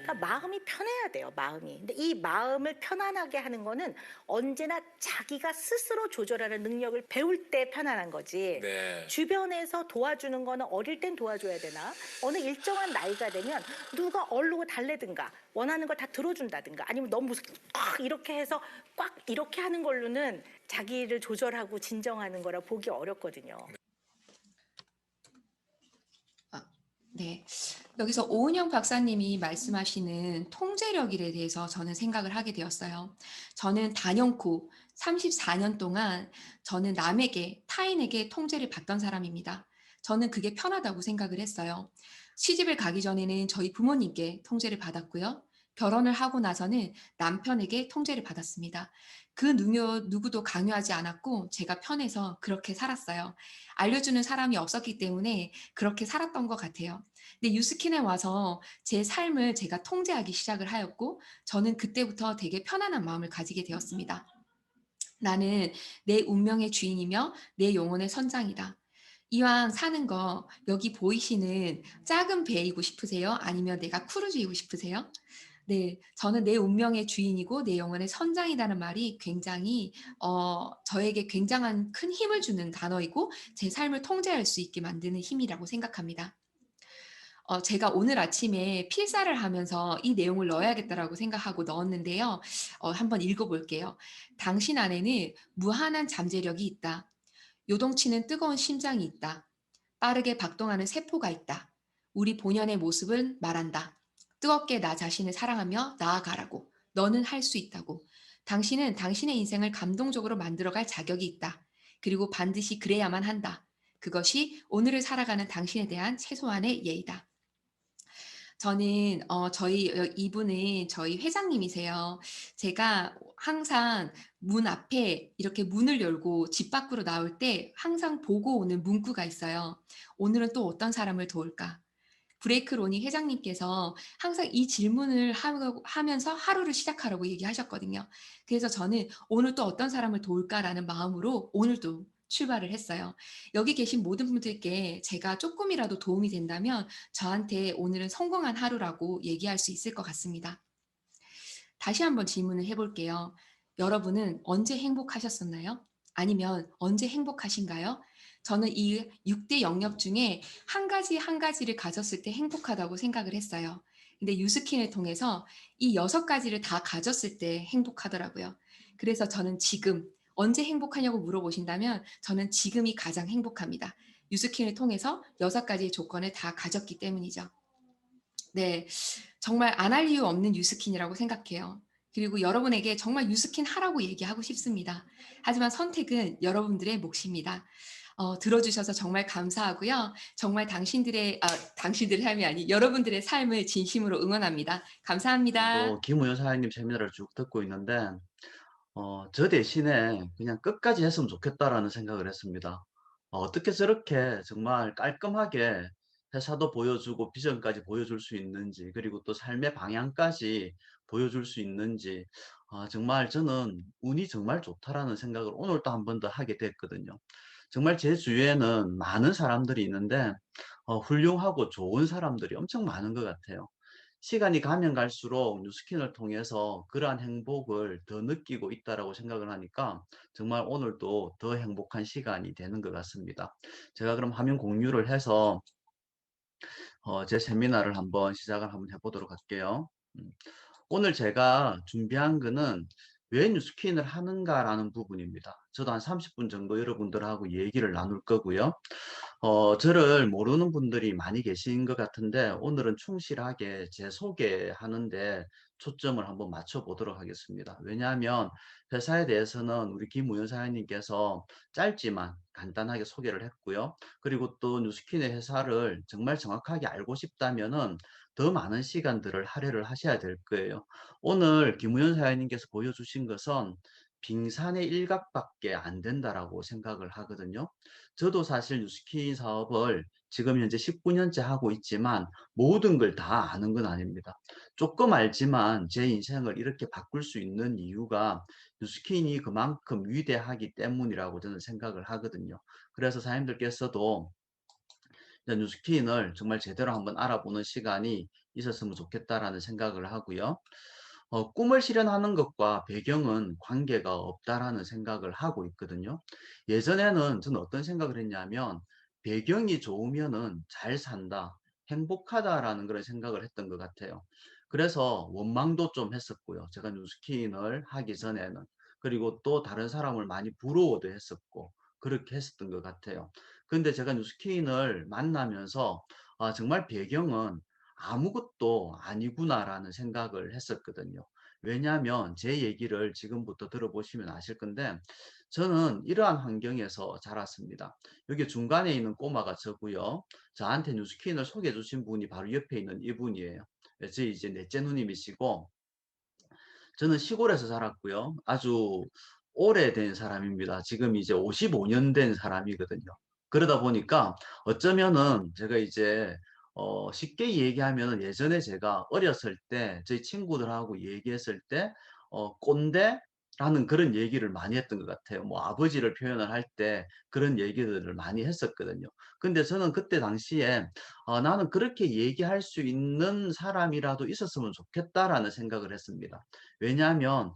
그러니까 마음이 편해야 돼요. 마음이. 근데 이 마음을 편안하게 하는 거는 언제나 자기가 스스로 조절하는 능력을 배울 때 편안한 거지. 네. 주변에서 도와주는 거는 어릴 땐 도와줘야 되나? 어느 일정한 나이가 되면 누가 얼르고 달래든가 원하는 걸 다 들어준다든가 아니면 너무 꽉 이렇게 해서 꽉 이렇게 하는 걸로는 자기를 조절하고 진정하는 거라 보기 어렵거든요. 아 네. 여기서 오은영 박사님이 말씀하시는 통제력에 대해서 저는 생각을 하게 되었어요. 저는 단연코 34년 동안 저는 남에게 타인에게 통제를 받던 사람입니다. 저는 그게 편하다고 생각을 했어요. 시집을 가기 전에는 저희 부모님께 통제를 받았고요. 결혼을 하고 나서는 남편에게 통제를 받았습니다. 그 누구도 강요하지 않았고 제가 편해서 그렇게 살았어요. 알려주는 사람이 없었기 때문에 그렇게 살았던 것 같아요. 근데 유스킨에 와서 제 삶을 제가 통제하기 시작을 하였고 저는 그때부터 되게 편안한 마음을 가지게 되었습니다. '나는 내 운명의 주인이며 내 영혼의 선장이다.' 이왕 사는 거 여기 보이시는 작은 배이고 싶으세요? 아니면 내가 크루즈이고 싶으세요? 네. 저는 내 운명의 주인이고 내 영혼의 선장이라는 말이 굉장히 저에게 굉장한 큰 힘을 주는 단어이고 제 삶을 통제할 수 있게 만드는 힘이라고 생각합니다. 제가 오늘 아침에 필사를 하면서 '이 내용을 넣어야겠다.'라고 생각하고 넣었는데요. 한번 읽어 볼게요. "당신 안에는 무한한 잠재력이 있다. 요동치는 뜨거운 심장이 있다. 빠르게 박동하는 세포가 있다. 우리 본연의 모습을 말한다. 뜨겁게 나 자신을 사랑하며 나아가라고. 너는 할 수 있다고. 당신은 당신의 인생을 감동적으로 만들어갈 자격이 있다. 그리고 반드시 그래야만 한다. 그것이 오늘을 살아가는 당신에 대한 최소한의 예의다." 저는 저희 이분은 저희 회장님이세요. 제가 항상 문 앞에 이렇게 문을 열고 집 밖으로 나올 때 항상 보고 오는 문구가 있어요. '오늘은 또 어떤 사람을 도울까?' 브레이크 로니 회장님께서 항상 이 질문을 하면서 하루를 시작하라고 얘기하셨거든요. 그래서 저는 '오늘 또 어떤 사람을 도울까?'라는 마음으로 오늘도 출발을 했어요. 여기 계신 모든 분들께 제가 쪼끔이라도 도움이 된다면 저한테 오늘은 성공한 하루라고 얘기할 수 있을 것 같습니다. 다시 한번 질문을 해 볼게요. 여러분은 언제 행복하셨었나요? 아니면 언제 행복하신가요? 저는 이 6대 영역 중에 한 가지 한 가지를 가졌을 때 행복하다고 생각을 했어요. 근데 유스킨을 통해서 이 6 가지를 다 가졌을 때 행복하더라고요. 그래서 저는 지금 언제 행복하냐고 물어보신다면 저는 지금이 가장 행복합니다. 유스킨을 통해서 6 가지의 조건을 다 가졌기 때문이죠. 네. 정말 안 할 이유 없는 유스킨이라고 생각해요. 그리고 여러분에게 정말 유스킨 하라고 얘기하고 싶습니다. 하지만 선택은 여러분들의 몫입니다. 들어 주셔서 정말 감사하고요. 정말 당신들의 삶이 아닌 여러분들의 삶을 진심으로 응원합니다. 오늘도 감사합니다. 김우현 사장님 세미나를 쭉 듣고 있는데 저 대신에 그냥 끝까지 했으면 좋겠다라는 생각을 했습니다. 어떻게 저렇게 정말 깔끔하게 회사도 보여주고 비전까지 보여줄 수 있는지, 그리고 또 삶의 방향까지 보여줄 수 있는지, 정말 저는 운이 정말 좋다라는 생각을 오늘 또 한 번 더 하게 됐거든요. 정말 제 주위에는 많은 사람들이 있는데 훌륭하고 좋은 사람들이 엄청 많은 것 같아요. 시간이 가면 갈수록 뉴스킨을 통해서 그러한 행복을 더 느끼고 있다라고 생각을 하니까 정말 오늘도 더 행복한 시간이 되는 것 같습니다. 제가 그럼 화면 공유를 해서 제 세미나를 한번 해 보도록 할게요. 음. 오늘 제가 준비한 거는 '왜 뉴스킨을 하는가.'라는 부분입니다. 저도 한 30분 정도 여러분들하고 얘기를 나눌 거고요. 저를 모르는 분들이 많이 계신 것 같은데 오늘은 충실하게 제 소개하는 데 초점을 한번 맞춰 보도록 하겠습니다. 왜냐하면 회사에 대해서는 우리 김우현 사장님께서 짧지만 간단하게 소개를 했고요. 그리고 또 뉴스킨의 회사를 정말 정확하게 알고 싶다면은 더 많은 시간들을 할애를 하셔야 될 거예요. 오늘 김우현 사장님께서 보여주신 것은 빙산의 일각밖에 안 된다라고 생각을 하거든요. 저도 사실 뉴스킨 사업을 지금 현재 19년째 하고 있지만 모든 걸 다 아는 건 아닙니다. 조금 알지만 제 인생을 이렇게 바꿀 수 있는 이유가 뉴스킨이 그만큼 위대하기 때문이라고 저는 생각을 하거든요. 그래서 사장님들께서도 뉴스킨을 정말 제대로 한번 알아보는 시간이 있었으면 좋겠다라는 생각을 하고요. 꿈을 실현하는 것과 배경은 관계가 없다라는 생각을 하고 있거든요. 예전에는 저는 어떤 생각을 했냐면 배경이 좋으면은 잘 산다, 행복하다라는 그런 생각을 했던 것 같아요. 그래서 원망도 좀 했었고요. 제가 뉴스킨을 하기 전에는. 그리고 또 다른 사람을 많이 부러워도 했었고, 그렇게 했었던 것 같아요. 근데 제가 뉴스킨을 만나면서 정말 배경은 아무것도 아니구나라는 생각을 했었거든요. 왜냐하면 제 얘기를 지금부터 들어보시면 아실 건데 저는 이러한 환경에서 자랐습니다. 여기 중간에 있는 꼬마가 저고요. 저한테 뉴스킨을 소개해 주신 분이 바로 옆에 있는 이분이에요. 제 이제 넷째 누님이시고 저는 시골에서 자랐고요. 아주 오래된 사람입니다. 지금 이제 55년 된 사람이거든요. 그러다 보니까 어쩌면은 제가 이제 쉽게 얘기하면은 예전에 제가 어렸을 때 저희 친구들하고 얘기했을 때 꼰대, 라는 그런 얘기를 많이 했던 것 같아요. 뭐 아버지를 표현을 할 때 그런 얘기들을 많이 했었거든요. 근데 저는 그때 당시에 '나는 그렇게 얘기할 수 있는 사람이라도 있었으면 좋겠다.'라는 생각을 했습니다. 왜냐하면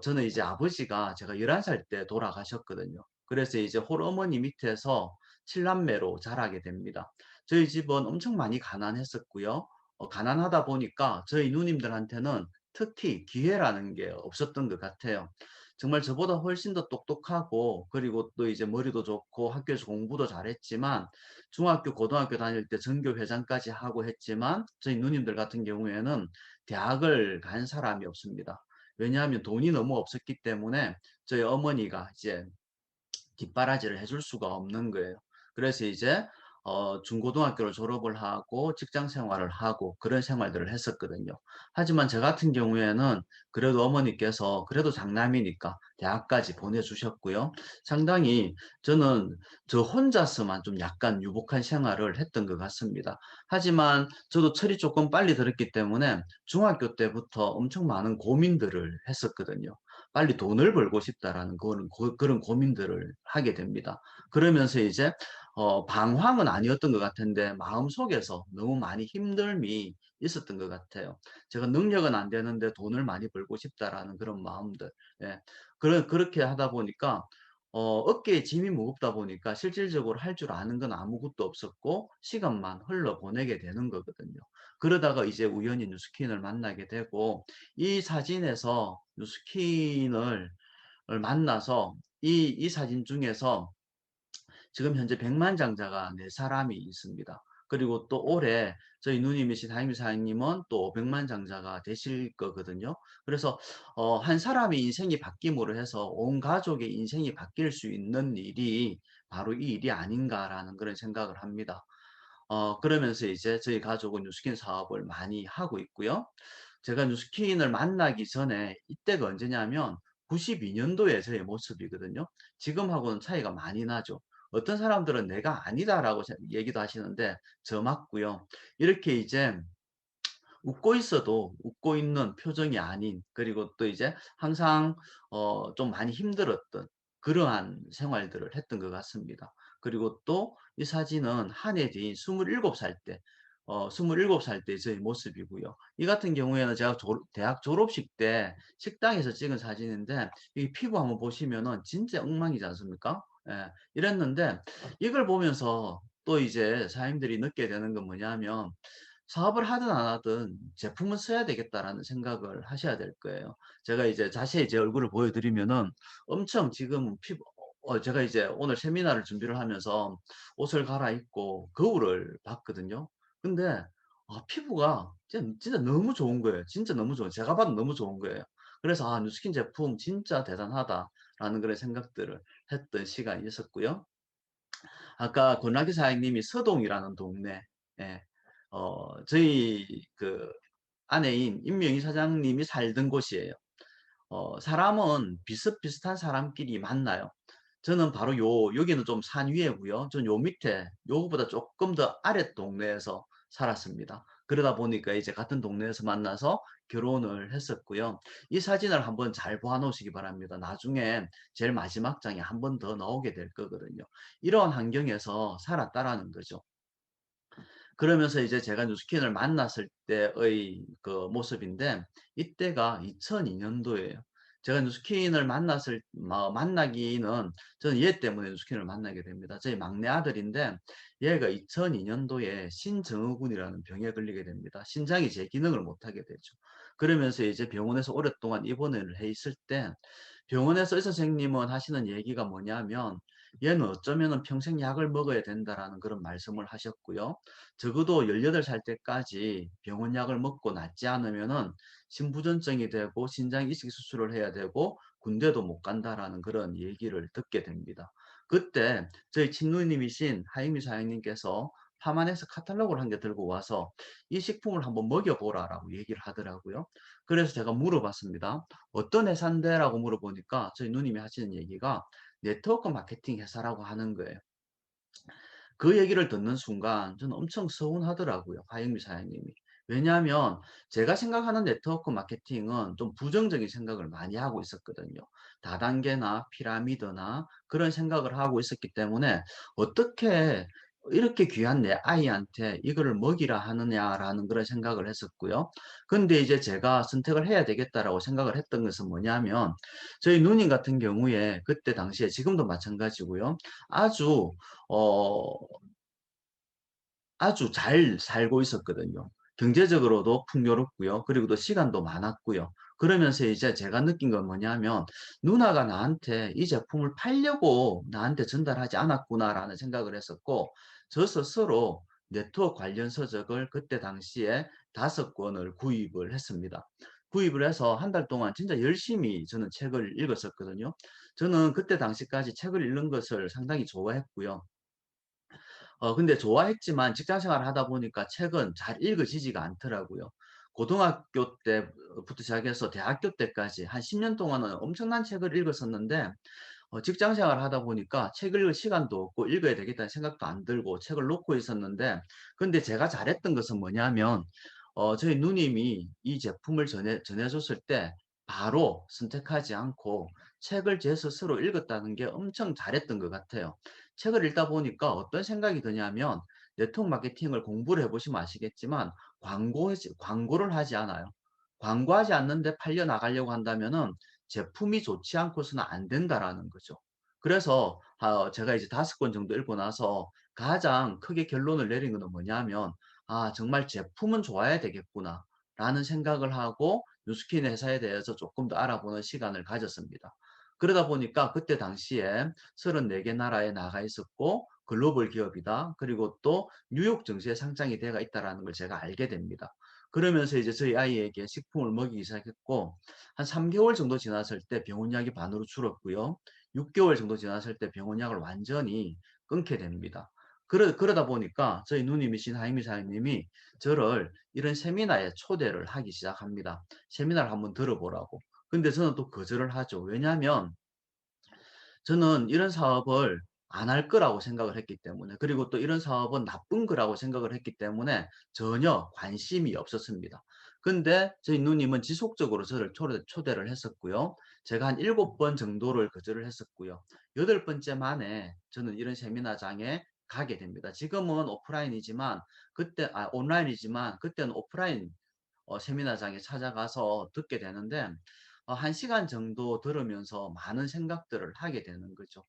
저는 이제 아버지가 제가 11살 때 돌아가셨거든요. 그래서 이제 홀어머니 밑에서 7 남매로 자라게 됩니다. 저희 집은 엄청 많이 가난했었고요. 가난하다 보니까 저희 누님들한테는 특히 기회라는 게 없었던 것 같아요. 정말 저보다 훨씬 더 똑똑하고, 그리고 또 이제 머리도 좋고 학교에서 공부도 잘했지만, 중학교, 고등학교 다닐 때 전교 회장까지 하고 했지만, 저희 누님들 같은 경우에는 대학을 간 사람이 없습니다. 왜냐하면 돈이 너무 없었기 때문에 저희 어머니가 이제 뒷바라지를 해줄 수가 없는 거예요. 그래서 이제 중고등학교를 졸업을 하고 직장 생활을 하고 그런 생활들을 했었거든요. 하지만 저 같은 경우에는 그래도 어머니께서 그래도 장남이니까 대학까지 보내주셨고요. 상당히 저는 저 혼자서만 좀 약간 유복한 생활을 했던 것 같습니다. 하지만 저도 철이 조금 빨리 들었기 때문에 중학교 때부터 엄청 많은 고민들을 했었거든요. 빨리 돈을 벌고 싶다라는 그런 고민들을 하게 됩니다. 그러면서 이제 방황은 아니었던 것 같은데 마음속에서 너무 많이 힘듦이 있었던 것 같아요. 제가 능력은 안 되는데 돈을 많이 벌고 싶다라는 그런 마음들. 예. 그렇게 하다 보니까 어깨에 짐이 무겁다 보니까 실질적으로 할 줄 아는 건 아무것도 없었고 시간만 흘러보내게 되는 거거든요. 그러다가 이제 우연히 뉴스킨을 만나게 되고, 이 사진에서 뉴스킨을 만나서 이 사진 중에서 지금 현재 백만장자가 4사람이 있습니다. 그리고 또 올해 저희 누님이신 하임미 사장님은 또 500만장자가 되실 거거든요. 그래서 한 사람의 인생이 바뀜으로 해서 온 가족의 인생이 바뀔 수 있는 일이 바로 이 일이 아닌가라는 그런 생각을 합니다. 그러면서 이제 저희 가족은 뉴스킨 사업을 많이 하고 있고요. 제가 뉴스킨을 만나기 전에 이때가 언제냐면 92년도에 저의 모습이거든요. 지금하고는 차이가 많이 나죠. 어떤 사람들은 "내가 아니다."라고 얘기도 하시는데 저 맞고요. 이렇게 이제 웃고 있어도 웃고 있는 표정이 아닌, 그리고 또 이제 항상 좀 많이 힘들었던 그러한 생활들을 했던 것 같습니다. 그리고 또 이 사진은 한 해 뒤인 27살 때 27살 때 저의 모습이고요. 이 같은 경우에는 제가 대학 졸업식 때 식당에서 찍은 사진인데, 이 피부 한번 보시면은 진짜 엉망이지 않습니까? 예. 이랬는데 이걸 보면서 또 이제 사장님들이 느끼게 되는 건 뭐냐면, 사업을 하든 안 하든 제품은 써야 되겠다라는 생각을 하셔야 될 거예요. 제가 이제 자세히 제 얼굴을 보여드리면은 엄청 지금 피부 제가 이제 오늘 세미나를 준비를 하면서 옷을 갈아입고 거울을 봤거든요. 근데 피부가 진짜 너무 좋은 거예요. 진짜 너무 좋은, 제가 봐도 너무 좋은 거예요. 그래서 '아 뉴스킨 제품 진짜 대단하다.'라는 그런 생각들을 했던 시간이 있었고요. 아까 권락기 사장님이 서동이라는 동네, 예, 저희 그 아내인 임명희 사장님이 살던 곳이에요. 사람은 비슷비슷한 사람끼리 만나요. 저는 바로 여기는 좀 산 위에고요. 전 요 밑에 요거보다 조금 더 아랫 동네에서 살았습니다. 그러다 보니까 이제 같은 동네에서 만나서 결혼을 했었고요. 이 사진을 한번 잘 보아 놓으시기 바랍니다. 나중에 제일 마지막 장에 한 번 더 나오게 될 거거든요. 이런 환경에서 살았다라는 거죠. 그러면서 이제 제가 뉴스킨을 만났을 때의 그 모습인데, 이때가 2002 년도예요. 제가 뉴스킨을 만나기는, 저는 얘 때문에 뉴스킨을 만나게 됩니다. 저희 막내 아들인데 얘가 2002 년도에 신증후군이라는 병에 걸리게 됩니다. 신장이 제 기능을 못하게 되죠. 그러면서 이제 병원에서 오랫동안 입원을 해 있을 때, 병원에서 의사 선생님은 하시는 얘기가 뭐냐면 "얘는 어쩌면은 평생 약을 먹어야 된다."라는 그런 말씀을 하셨고요. 적어도 18살 때까지 병원 약을 먹고 낫지 않으면은 신부전증이 되고 신장 이식 수술을 해야 되고 군대도 못 간다라는 그런 얘기를 듣게 됩니다. 그때 저희 친누님이신 하익미 사장님께서 파마넥스 카탈로그를 한 개 들고 와서 "이 식품을 한번 먹여보라."라고 얘기를 하더라고요. 그래서 제가 물어봤습니다. "어떤 회사인데?"라고 물어보니까 저희 누님이 하시는 얘기가 네트워크 마케팅 회사라고 하는 거예요. 그 얘기를 듣는 순간 저는 엄청 서운하더라고요, 하영미 사장님이. 왜냐하면 제가 생각하는 네트워크 마케팅은 좀 부정적인 생각을 많이 하고 있었거든요. 다단계나 피라미드나 그런 생각을 하고 있었기 때문에 어떻게 이렇게 귀한 내 아이한테 이거를 먹이라 하느냐라는 그런 생각을 했었고요. 근데 이제 제가 선택을 해야 되겠다라고 생각을 했던 것은 뭐냐면 저희 누님 같은 경우에 그때 당시에 지금도 마찬가지고요. 아주 어 아주 잘 살고 있었거든요. 경제적으로도 풍요롭고요. 그리고 또 시간도 많았고요. 그러면서 이제 제가 느낀 건 뭐냐면 '누나가 나한테 이 제품을 팔려고 나한테 전달하지 않았구나.'라는 생각을 했었고 저 스스로 네트워크 관련 서적을 그때 당시에 5권을 구입을 했습니다. 구입을 해서 한 달 동안 진짜 열심히 저는 책을 읽었었거든요. 저는 그때 당시까지 책을 읽는 것을 상당히 좋아했고요. 근데 좋아했지만 직장 생활을 하다 보니까 책은 잘 읽어지지가 않더라고요. 고등학교 때부터 시작해서 대학교 때까지 한 10년 동안은 엄청난 책을 읽었었는데 직장 생활을 하다 보니까 책 읽을 시간도 없고 읽어야 되겠다는 생각도 안 들고 책을 놓고 있었는데 근데 제가 잘했던 것은 뭐냐면 저희 누님이 이 제품을 전해 줬을 때 바로 선택하지 않고 책을 제 스스로 읽었다는 게 엄청 잘했던 것 같아요. 책을 읽다 보니까 어떤 생각이 드냐면 네트워크 마케팅을 공부를 해 보시면 아시겠지만 광고를 하지 않아요. 광고하지 않는데 팔려 나가려고 한다면은 '제품이 좋지 않고서는 안 된다.'라는 거죠. 그래서 제가 이제 5권 정도 읽고 나서 가장 크게 결론을 내린 거는 뭐냐면 '아 정말 제품은 좋아야 되겠구나.'라는 생각을 하고 뉴스킨 회사에 대해서 조금 더 알아보는 시간을 가졌습니다. 그러다 보니까 그때 당시에 34개 나라에 나가 있었고 글로벌 기업이다. 그리고 또 뉴욕 증시에 상장이 되어 있다라는 걸 제가 알게 됩니다. 그러면서 이제 저희 아이에게 식품을 먹이기 시작했고 한 3 개월 정도 지났을 때 병원 약이 반으로 줄었고요. 6 개월 정도 지났을 때 병원 약을 완전히 끊게 됩니다. 그러다 보니까 저희 누님이신 하이미 사장님이 저를 이런 세미나에 초대를 하기 시작합니다. 세미나를 한번 들어보라고. 근데 저는 또 거절을 하죠. 왜냐하면 저는 이런 사업을 안 할 거라고 생각을 했기 때문에 그리고 또 이런 사업은 나쁜 거라고 생각을 했기 때문에 전혀 관심이 없었습니다. 근데 저희 누님은 지속적으로 저를 초대를 했었고요. 제가 한 7번 정도를 거절을 했었고요. 8번째 만에 저는 이런 세미나장에 가게 됩니다. 지금은 오프라인이지만 온라인이지만 그때는 오프라인 세미나장에 찾아가서 듣게 되는데 1 시간 정도 들으면서 많은 생각들을 하게 되는 거죠.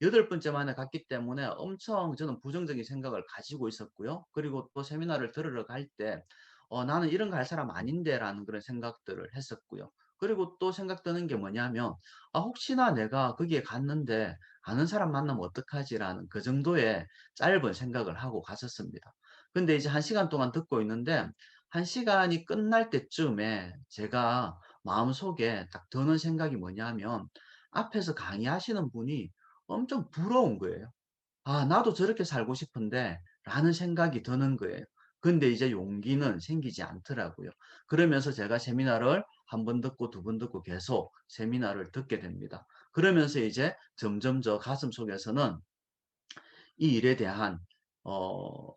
8번째 만에 갔기 때문에 엄청 저는 부정적인 생각을 가지고 있었고요. 그리고 또 세미나를 들으러 갈 때 '나는 이런 거 할 사람 아닌데.'라는 그런 생각들을 했었고요. 그리고 또 생각드는 게 뭐냐면 '아 혹시나 내가 거기에 갔는데 아는 사람 만나면 어떡하지?'라는 그 정도의 짧은 생각을 하고 갔었습니다. 근데 이제 1 시간 동안 듣고 있는데 1 시간이 끝날 때쯤에 제가 마음속에 딱 드는 생각이 뭐냐면 앞에서 강의하시는 분이 엄청 부러운 거예요. '아 나도 저렇게 살고 싶은데.' 라는 생각이 드는 거예요. 근데 이제 용기는 생기지 않더라고요. 그러면서 제가 세미나를 1번 듣고 2번 듣고 계속 세미나를 듣게 됩니다. 그러면서 이제 점점 저 가슴속에서는 이 일에 대한 어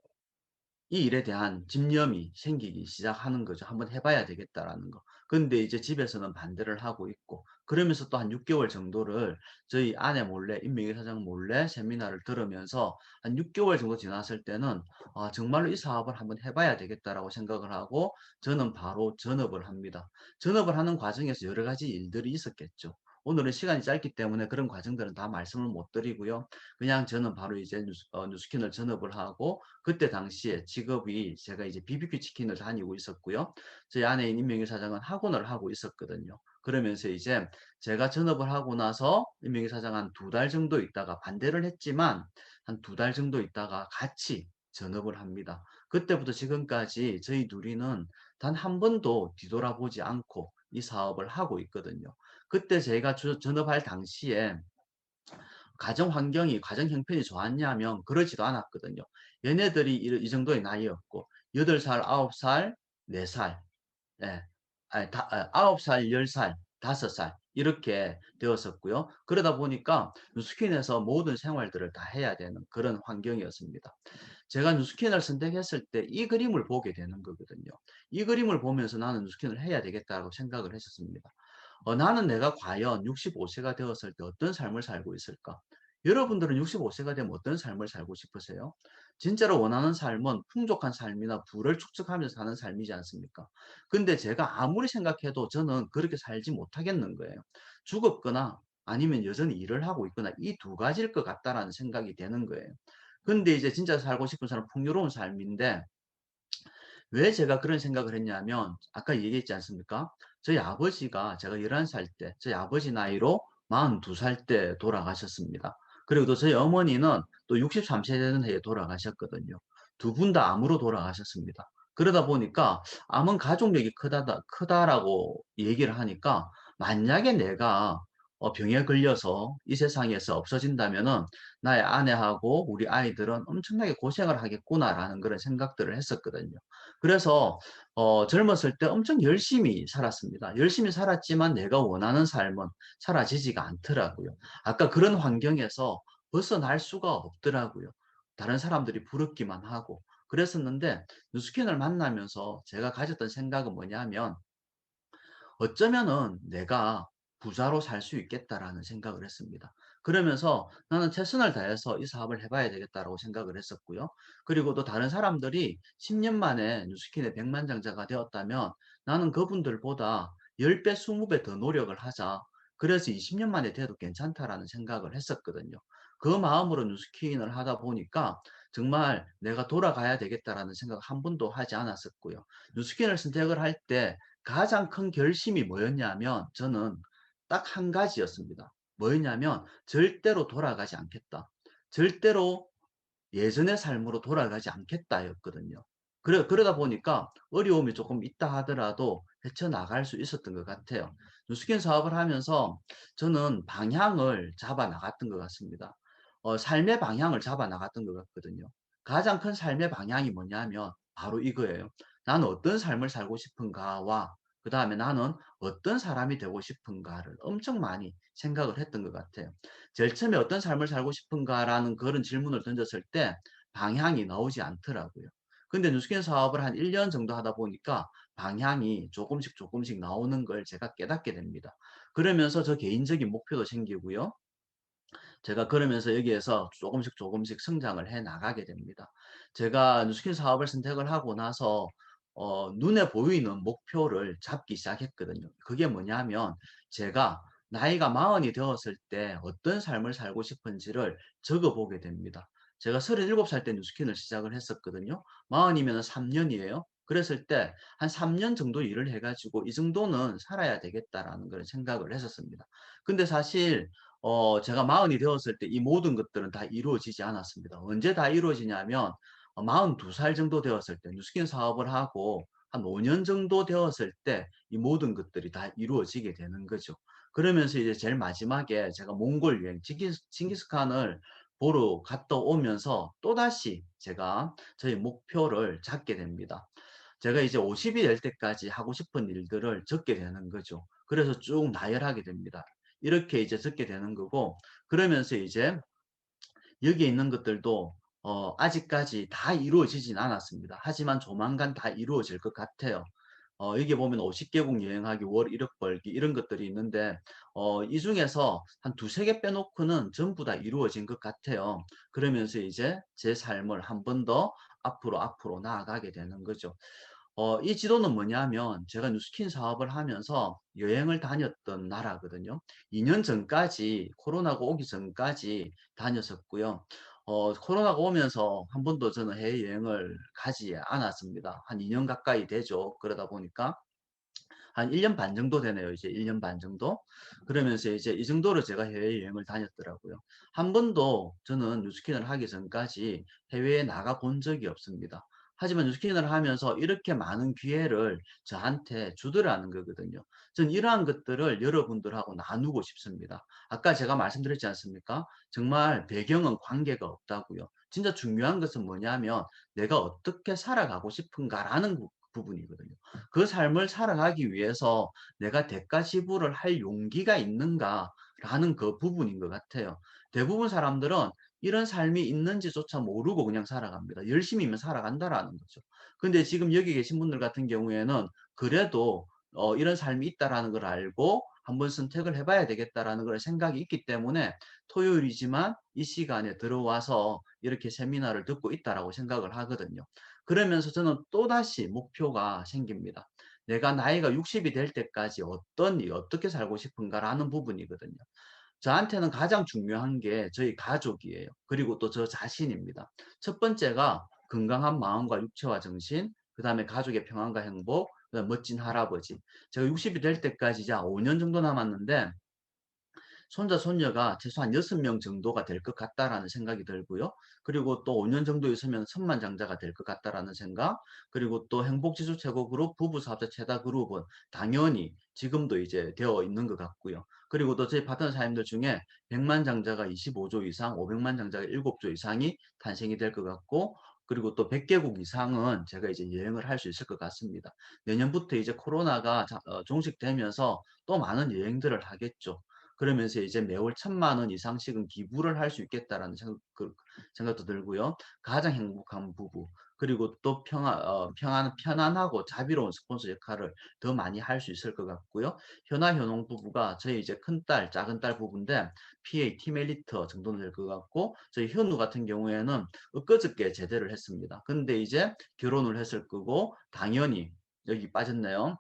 이 일에 대한 집념이 생기기 시작하는 거죠. '한번 해 봐야 되겠다.'라는 거. 근데 이제 집에서는 반대를 하고 있고 그러면서 또 한 6 개월 정도를 저희 아내 몰래 임명희 사장 몰래 세미나를 들으면서 한 6 개월 정도 지났을 때는 '아 정말로 이 사업을 한번 해 봐야 되겠다.'라고 생각을 하고 저는 바로 전업을 합니다. 전업을 하는 과정에서 여러 가지 일들이 있었겠죠. 오늘은 시간이 짧기 때문에 그런 과정들은 다 말씀을 못 드리고요. 그냥 저는 바로 이제 뉴스킨을 전업을 하고 그때 당시에 직업이 제가 이제 BBQ 치킨을 다니고 있었고요. 저희 아내인 임명희 사장은 학원을 하고 있었거든요. 그러면서 이제 제가 전업을 하고 나서 임명희 사장 한 2달 정도 있다가 반대를 했지만 한 2달 정도 있다가 같이 전업을 합니다. 그때부터 지금까지 저희 둘이는 단 한 번도 뒤돌아보지 않고 이 사업을 하고 있거든요. 그때 제가 전업할 당시에 가정 환경이 가정 형편이 좋았냐면 그러지도 않았거든요. 얘네들이 이 정도의 나이였고 8 살, 9 살, 4 살 예. 아니 다 9 살, 10 살, 5 살 이렇게 되었었고요. 그러다 보니까 뉴스킨에서 모든 생활들을 다 해야 되는 그런 환경이었습니다. 제가 뉴스킨을 선택했을 때 이 그림을 보게 되는 거거든요. 이 그림을 보면서 '나는 뉴스킨을 해야 되겠다.'라고 생각을 했었습니다. '나는 내가 과연 65세가 되었을 때 어떤 삶을 살고 있을까?' 여러분들은 65세가 되면 어떤 삶을 살고 싶으세요? 진짜로 원하는 삶은 풍족한 삶이나 부를 축적하면서 사는 삶이지 않습니까? 근데 제가 아무리 생각해도 저는 그렇게 살지 못하겠는 거예요. 죽었거나 아니면 여전히 일을 하고 있거나 이 두 가지일 것 같다라는 생각이 되는 거예요. 근데 이제 진짜 살고 싶은 삶은 풍요로운 삶인데 왜 제가 그런 생각을 했냐면 아까 얘기했지 않습니까? 저희 아버지가 제가 11살 때 저희 아버지 나이로 42살 때 돌아가셨습니다. 그리고 또 저희 어머니는 또 63세 되는 해에 돌아가셨거든요. 두 분 다 암으로 돌아가셨습니다. 그러다 보니까 암은 가족력이 크다라고 얘기를 하니까 만약에 내가 병에 걸려서 이 세상에서 없어진다면은 나의 아내하고 우리 아이들은 엄청나게 고생을 하겠구나라는 그런 생각들을 했었거든요. 그래서 젊었을 때 엄청 열심히 살았습니다. 열심히 살았지만 내가 원하는 삶은 사라지지가 않더라고요. 아까 그런 환경에서 벗어날 수가 없더라고요. 다른 사람들이 부럽기만 하고 그랬었는데 뉴스킨을 만나면서 제가 가졌던 생각은 뭐냐면 어쩌면은 '내가 부자로 살 수 있겠다.'라는 생각을 했습니다. 그러면서 '나는 최선을 다해서 이 사업을 해 봐야 되겠다.'라고 생각을 했었고요. 그리고 또 다른 사람들이 10년 만에 뉴스킨의 백만장자가 되었다면 '나는 그분들보다 10 배, 20배 더 노력을 하자. 그래서 20년 만에 돼도 괜찮다.'라는 생각을 했었거든요. 그 마음으로 뉴스킨을 하다 보니까 정말 '내가 돌아가야 되겠다.'라는 생각을 한 번도 하지 않았었고요. 뉴스킨을 선택을 할때 가장 큰 결심이 뭐였냐면 저는 딱 한 가지였습니다. 뭐였냐면 '절대로 돌아가지 않겠다. 절대로 예전의 삶으로 돌아가지 않겠다.'였거든요. 그러다 보니까 어려움이 조금 있다 하더라도 헤쳐나갈 수 있었던 것 같아요. 뉴스킨 사업을 하면서 저는 방향을 잡아 나갔던 것 같습니다. 삶의 방향을 잡아 나갔던 것 같거든요. 가장 큰 삶의 방향이 뭐냐면 바로 이거예요. '나는 어떤 삶을 살고 싶은가.'와 그다음에 '나는 어떤 사람이 되고 싶은가.'를 엄청 많이 생각을 했던 것 같아요. 제일 처음에 '어떤 삶을 살고 싶은가.'라는 그런 질문을 던졌을 때 방향이 나오지 않더라고요. 근데 뉴스킨 사업을 한 1년 정도 하다 보니까 방향이 조금씩 조금씩 나오는 걸 제가 깨닫게 됩니다. 그러면서 저 개인적인 목표도 생기고요. 제가 그러면서 여기에서 조금씩 조금씩 성장을 해 나가게 됩니다. 제가 뉴스킨 사업을 선택을 하고 나서 눈에 보이는 목표를 잡기 시작했거든요. 그게 뭐냐면 제가 나이가 40이 되었을 때 어떤 삶을 살고 싶은지를 적어 보게 됩니다. 제가 37살 때 뉴스킨을 시작을 했었거든요. 40이면 3 년이에요. 그랬을 때 한 3년 정도 일을 해 가지고 '이 정도는 살아야 되겠다.'라는 그런 생각을 했었습니다. 근데 사실 제가 40이 되었을 때 이 모든 것들은 다 이루어지지 않았습니다. 언제 다 이루어지냐면 42살 정도 되었을 때 뉴스킨 사업을 하고 한 5년 정도 되었을 때 이 모든 것들이 다 이루어지게 되는 거죠. 그러면서 이제 제일 마지막에 제가 몽골 여행 징기스칸을 보러 갔다 오면서 또다시 제가 저희 목표를 잡게 됩니다. 제가 이제 50이 될 때까지 하고 싶은 일들을 적게 되는 거죠. 그래서 쭉 나열하게 됩니다. 이렇게 이제 적게 되는 거고 그러면서 이제 여기에 있는 것들도 아직까지 다 이루어지진 않았습니다. 하지만 조만간 다 이루어질 것 같아요. 여기 보면 50개국 여행하기, 월 1억 벌기 이런 것들이 있는데 이 중에서 한 두세 개 빼놓고는 전부 다 이루어진 것 같아요. 그러면서 이제 제 삶을 한 번 더 앞으로 나아가게 되는 거죠. 이 지도는 뭐냐면 제가 뉴스킨 사업을 하면서 여행을 다녔던 나라거든요. 2년 전까지 코로나가 오기 전까지 다녔었고요. 코로나가 오면서 한 번도 저는 해외여행을 가지 않았습니다. 한 2년 가까이 되죠. 그러다 보니까 한 1년 반 정도 되네요. 이제 1년 반 정도. 그러면서 이제 이 정도로 제가 해외여행을 다녔더라고요. 한 번도 저는 뉴스킨을 하기 전까지 해외에 나가 본 적이 없습니다. 하지만 뉴스킨을 하면서 이렇게 많은 기회를 저한테 주더라는 거거든요. 전 이러한 것들을 여러분들하고 나누고 싶습니다. 아까 제가 말씀드렸지 않습니까? 정말 배경은 관계가 없다고요. 진짜 중요한 것은 뭐냐면 내가 어떻게 살아가고 싶은가라는 부분이거든요. 그 삶을 살아가기 위해서 내가 대가 지불을 할 용기가 있는가라는 그 부분인 것 같아요. 대부분 사람들은 이런 삶이 있는지조차 모르고 그냥 살아갑니다. 열심히면 살아간다라는 거죠. 근데 지금 여기 계신 분들 같은 경우에는 그래도 이런 삶이 있다라는 걸 알고 한번 선택을 해봐야 되겠다라는 걸 생각이 있기 때문에 토요일이지만 이 시간에 들어와서 이렇게 세미나를 듣고 있다라고 생각을 하거든요. 그러면서 저는 또다시 목표가 생깁니다. 내가 나이가 60이 될 때까지 어떻게 살고 싶은가라는 부분이거든요. 저한테는 가장 중요한 게 저희 가족이에요. 그리고 또 저 자신입니다. 첫 번째가 건강한 마음과 육체와 정신, 그다음에 가족의 평안과 행복, 그다음에 멋진 할아버지. 제가 60이 될 때까지 이제 5년 정도 남았는데 손자, 손녀가 최소한 6명 정도가 될 것 같다라는 생각이 들고요. 그리고 또 5년 정도 있으면 천만장자가 될 것 같다라는 생각, 그리고 또 행복지수 최고 그룹, 부부사업자 최다 그룹은 당연히 지금도 이제 되어 있는 것 같고요. 그리고 또 저희 파트너 사님들 중에 100만 장자가 25조 이상, 500만 장자가 7조 이상이 탄생이 될 것 같고, 그리고 또 100개국 이상은 제가 이제 여행을 할 수 있을 것 같습니다. 내년부터 이제 코로나가 종식되면서 또 많은 여행들을 하겠죠. 그러면서 이제 매월 1,000만 원 이상씩은 기부를 할 수 있겠다라는 생각도 들고요. 가장 행복한 부부, 그리고 또 편안하고 자비로운 스폰서 역할을 더 많이 할 수 있을 것 같고요. 현아, 현홍 부부가 저희 이제 큰딸, 작은딸 부부인데 PA, 팀 엘리트 정도는 될 것 같고, 저희 현우 같은 경우에는 엊그저께 제대를 했습니다. 근데 이제 결혼을 했을 거고, 당연히 여기 빠졌네요.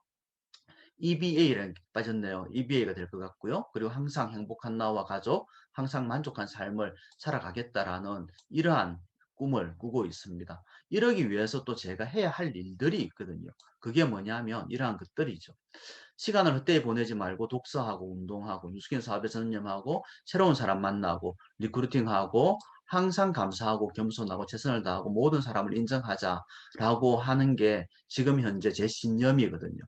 EBA라는 게 빠졌네요. EBA가 될 것 같고요. 그리고 항상 행복한 나와 가족, 항상 만족한 삶을 살아가겠다라는 이러한 꿈을 꾸고 있습니다. 이러기 위해서 또 제가 해야 할 일들이 있거든요. 그게 뭐냐면 이러한 것들이죠. 시간을 헛되이 보내지 말고 독서하고 운동하고 뉴스킨 사업에 전념하고 새로운 사람 만나고 리크루팅하고 항상 감사하고 겸손하고 최선을 다하고 모든 사람을 인정하자라고 하는 게 지금 현재 제 신념이거든요.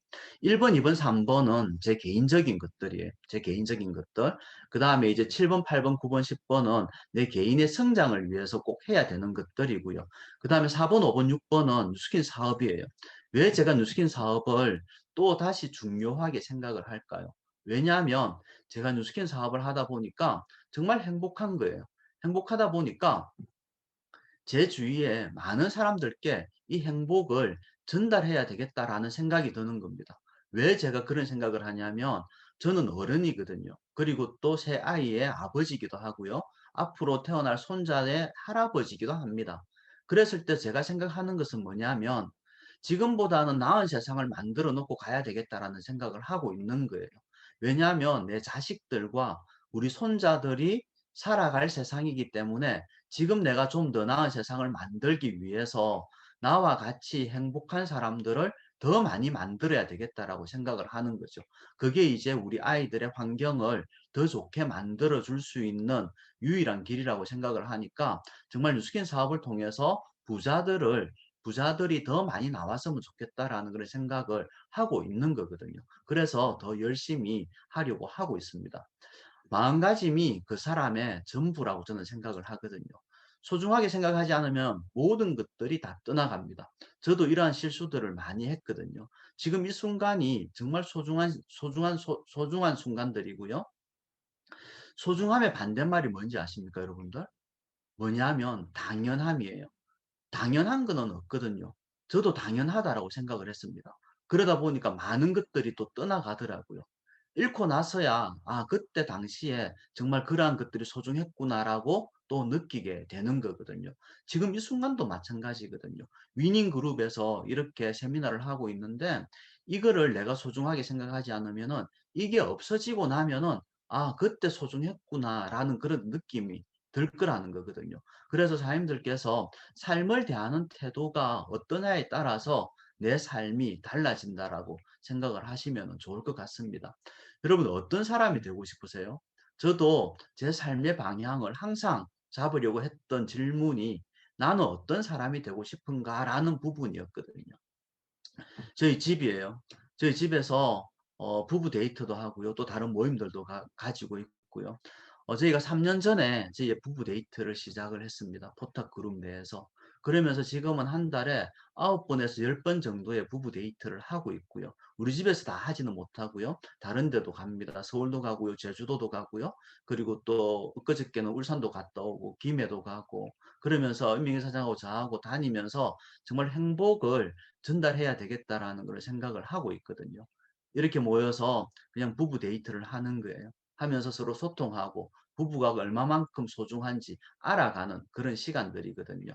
1번, 2번, 3번은 제 개인적인 것들이에요. 제 개인적인 것들. 그 다음에 이제 7번, 8번, 9번, 10번은 내 개인의 성장을 위해서 꼭 해야 되는 것들이고요. 그 다음에 4번, 5번, 6번은 뉴스킨 사업이에요. 왜 제가 뉴스킨 사업을 또 다시 중요하게 생각을 할까요? 왜냐하면 제가 뉴스킨 사업을 하다 보니까 정말 행복한 거예요. 행복하다 보니까 제 주위에 많은 사람들께 이 행복을 전달해야 되겠다라는 생각이 드는 겁니다. 왜 제가 그런 생각을 하냐면 저는 어른이거든요. 그리고 또 새 아이의 아버지이기도 하고요. 앞으로 태어날 손자의 할아버지이기도 합니다. 그랬을 때 제가 생각하는 것은 뭐냐면 지금보다는 나은 세상을 만들어 놓고 가야 되겠다라는 생각을 하고 있는 거예요. 왜냐하면 내 자식들과 우리 손자들이 살아갈 세상이기 때문에 지금 내가 좀 더 나은 세상을 만들기 위해서 나와 같이 행복한 사람들을 더 많이 만들어야 되겠다라고 생각을 하는 거죠. 그게 이제 우리 아이들의 환경을 더 좋게 만들어 줄 수 있는 유일한 길이라고 생각을 하니까 정말 뉴스킨 사업을 통해서 부자들이 더 많이 나왔으면 좋겠다라는 그런 생각을 하고 있는 거거든요. 그래서 더 열심히 하려고 하고 있습니다. 마음가짐이 그 사람의 전부라고 저는 생각을 하거든요. 소중하게 생각하지 않으면 모든 것들이 다 떠나갑니다. 저도 이러한 실수들을 많이 했거든요. 지금 이 순간이 정말 소중한 순간들이고요. 소중함의 반대말이 뭔지 아십니까, 여러분들? 뭐냐면 당연함이에요. 당연한 거는 없거든요. 저도 당연하다라고 생각을 했습니다. 그러다 보니까 많은 것들이 또 떠나가더라고요. 잃고 나서야 그때 당시에 정말 그러한 것들이 소중했구나라고 또 느끼게 되는 거거든요. 지금 이 순간도 마찬가지거든요. 위닝 그룹에서 이렇게 세미나를 하고 있는데 이거를 내가 소중하게 생각하지 않으면은 이게 없어지고 나면은 그때 소중했구나라는 그런 느낌이 들 거라는 거거든요. 그래서 사님들께서 삶을 대하는 태도가 어떠냐에 따라서 내 삶이 달라진다라고 생각을 하시면 좋을 것 같습니다. 여러분 어떤 사람이 되고 싶으세요? 저도 제 삶의 방향을 항상 잡으려고 했던 질문이 나는 어떤 사람이 되고 싶은가라는 부분이었거든요. 저희 집이에요. 저희 집에서 부부 데이트도 하고요. 또 다른 모임들도 가지고 있고요. 저희가 3년 전에 저희의 부부 데이트를 시작을 했습니다, 포탁 그룹 내에서. 그러면서 지금은 한 달에 9번에서 10번 정도의 부부 데이트를 하고 있고요. 우리 집에서 다 하지는 못하고요. 다른 데도 갑니다. 서울도 가고요. 제주도도 가고요. 그리고 또 엊그저께는 울산도 갔다 오고 김해도 가고, 그러면서 임명희 사장하고 저하고 다니면서 정말 행복을 전달해야 되겠다라는 걸 생각을 하고 있거든요. 이렇게 모여서 그냥 부부 데이트를 하는 거예요. 하면서 서로 소통하고 부부가 얼마만큼 소중한지 알아가는 그런 시간들이거든요.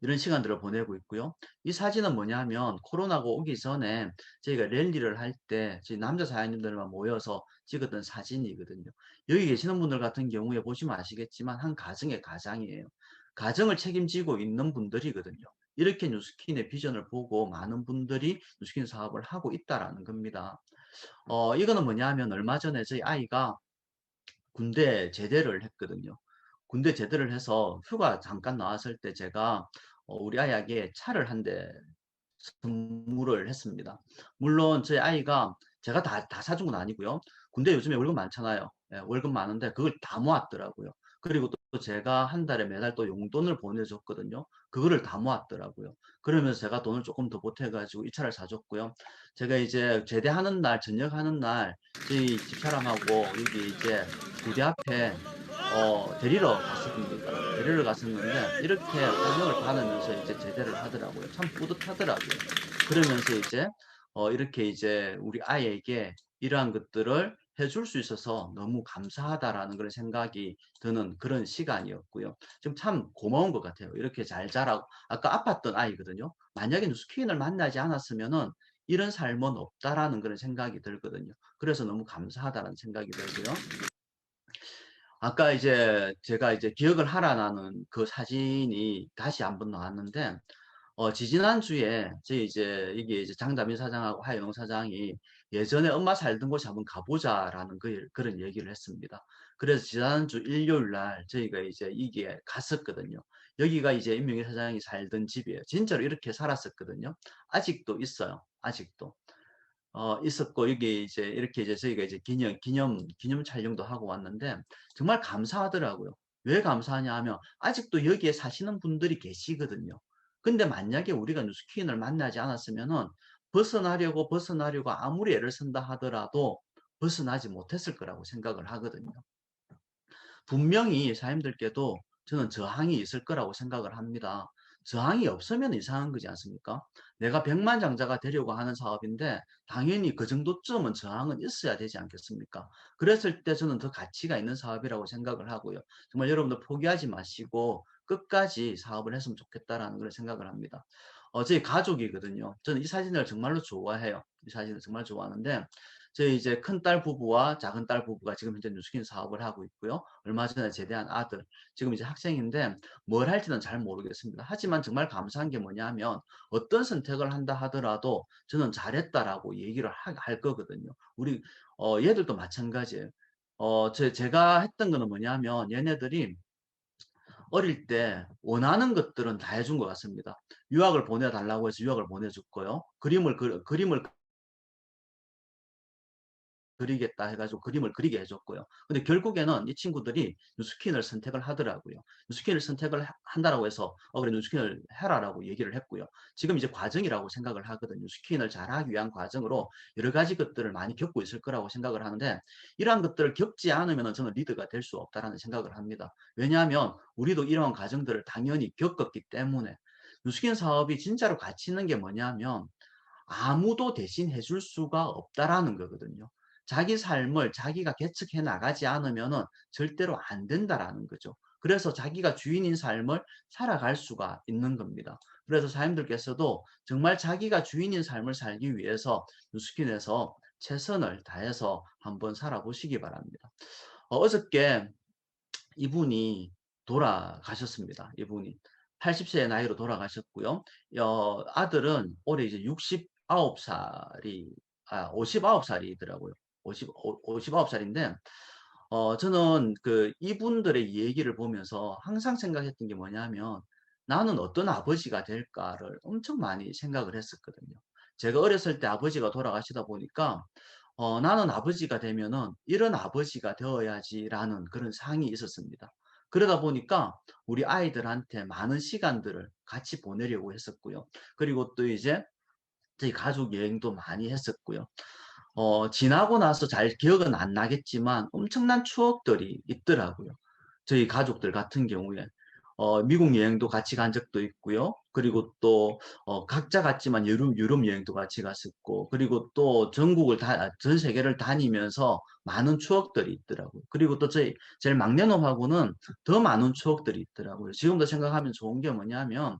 이런 시간들을 보내고 있고요. 이 사진은 뭐냐면 코로나가 오기 전에 저희가 랠리를 할 때 저희 남자 사장님들만 모여서 찍었던 사진이거든요. 여기 계시는 분들 같은 경우에 보시면 아시겠지만 한 가정의 가장이에요. 가정을 책임지고 있는 분들이거든요. 이렇게 뉴스킨의 비전을 보고 많은 분들이 뉴스킨 사업을 하고 있다라는 겁니다. 이거는 뭐냐면 얼마 전에 저희 아이가 군대 제대를 했거든요. 군대 제대를 해서 휴가 잠깐 나왔을 때 제가 우리 아이에게 차를 한 대 선물을 했습니다. 물론 저희 아이가 제가 다 사준 건 아니고요. 군대 요즘에 월급 많잖아요. 예, 월급 많은데 그걸 다 모았더라고요. 그리고 또 제가 한 달에 매달 또 용돈을 보내줬거든요. 그거를 다 모았더라고요. 그러면서 제가 돈을 조금 더 보태가지고 이 차를 사줬고요. 제가 이제 제대하는 날, 전역하는 날, 저희 집사람하고 여기 이제 부대 앞에 데리러 갔었습니다. 데리러 갔었는데 이렇게 환영을 받으면서 이제 제대를 하더라고요. 참 뿌듯하더라고요. 그러면서 이제 이렇게 이제 우리 아이에게 이러한 것들을 해줄 수 있어서 너무 감사하다라는 그런 생각이 드는 그런 시간이었고요. 지금 참 고마운 것 같아요. 이렇게 잘 자라고 아까 아팠던 아이거든요. 만약에 뉴스퀸을 만나지 않았으면은 이런 삶은 없다라는 그런 생각이 들거든요. 그래서 너무 감사하다는 생각이 들고요. 아까 이제 제가 이제 기억을 하라는 그 사진이 다시 한번 나왔는데 지지난주에 저희 이제 이게 이제 장다민 사장하고 하연홍 사장이 예전에 엄마 살던 곳에 한번 가보자라는 그런 얘기를 했습니다. 그래서 지난주 일요일 날 저희가 이제 이게 갔었거든요. 여기가 이제 임명희 사장이 살던 집이에요. 진짜로 이렇게 살았었거든요. 아직도 있어요. 아직도. 있었고 여기 이제 이렇게 이제 저희가 이제 기념 촬영도 하고 왔는데 정말 감사하더라고요. 왜 감사하냐 하면 아직도 여기에 사시는 분들이 계시거든요. 근데 만약에 우리가 뉴스퀸을 만나지 않았으면은 벗어나려고 아무리 애를 쓴다 하더라도 벗어나지 못했을 거라고 생각을 하거든요. 분명히 사람들께도 저는 저항이 있을 거라고 생각을 합니다. 저항이 없으면 이상한 거지 않습니까? 내가 백만장자가 되려고 하는 사업인데 당연히 그 정도쯤은 저항은 있어야 되지 않겠습니까? 그랬을 때 저는 더 가치가 있는 사업이라고 생각을 하고요. 정말 여러분들 포기하지 마시고 끝까지 사업을 했으면 좋겠다라는 그런 생각을 합니다. 저희 가족이거든요. 저는 이 사진을 정말로 좋아해요. 이 사진을 정말 좋아하는데 저희 이제 큰딸 부부와 작은딸 부부가 지금 현재 뉴스킨 사업을 하고 있고요. 얼마 전에 제대한 아들, 지금 이제 학생인데 뭘 할지는 잘 모르겠습니다. 하지만 정말 감사한 게 뭐냐면 어떤 선택을 한다 하더라도 저는 잘했다라고 얘기를 할 거거든요. 우리 얘들도 마찬가지예요. 제가 했던 거는 뭐냐면 얘네들이 어릴 때 원하는 것들은 다 해준 것 같습니다. 유학을 보내달라고 해서 유학을 보내줬고요. 그림을 그리겠다 해가지고 그림을 그리게 해줬고요. 근데 결국에는 이 친구들이 뉴스킨을 선택을 하더라고요. 뉴스킨을 선택을 한다라고 해서 그래 뉴스킨을 해라라고 얘기를 했고요. 지금 이제 과정이라고 생각을 하거든요. 뉴스킨을 잘하기 위한 과정으로 여러 가지 것들을 많이 겪고 있을 거라고 생각을 하는데 이러한 것들을 겪지 않으면 저는 리더가 될 수 없다라는 생각을 합니다. 왜냐하면 우리도 이러한 과정들을 당연히 겪었기 때문에 뉴스킨 사업이 진짜로 가치 있는 게 뭐냐면 아무도 대신 해줄 수가 없다라는 거거든요. 자기 삶을 자기가 개척해 나가지 않으면은 절대로 안 된다라는 거죠. 그래서 자기가 주인인 삶을 살아갈 수가 있는 겁니다. 그래서 사장님들께서도 정말 자기가 주인인 삶을 살기 위해서 뉴스킨에서 최선을 다해서 한번 살아보시기 바랍니다. 어저께 이분이 돌아가셨습니다. 이분이 80세의 나이로 돌아가셨고요. 아들은 올해 이제 69살이 59살이더라고요. 59살인데 저는 이분들의 얘기를 보면서 항상 생각했던 게 뭐냐면 '나는 어떤 아버지가 될까.'를 엄청 많이 생각을 했었거든요. 제가 어렸을 때 아버지가 돌아가시다 보니까 나는 아버지가 되면은 이런 아버지가 되어야지라는 그런 상이 있었습니다. 그러다 보니까 우리 아이들한테 많은 시간들을 같이 보내려고 했었고요. 그리고 또 이제 저희 가족 여행도 많이 했었고요. 지나고 나서 잘 기억은 안 나겠지만 엄청난 추억들이 있더라고요. 저희 가족들 같은 경우에. 미국 여행도 같이 간 적도 있고요. 그리고 또, 각자 갔지만 유럽 여행도 같이 갔었고, 그리고 또 전 세계를 다니면서 많은 추억들이 있더라고요. 그리고 또 제일 막내 놈하고는 더 많은 추억들이 있더라고요. 지금도 생각하면 좋은 게 뭐냐면,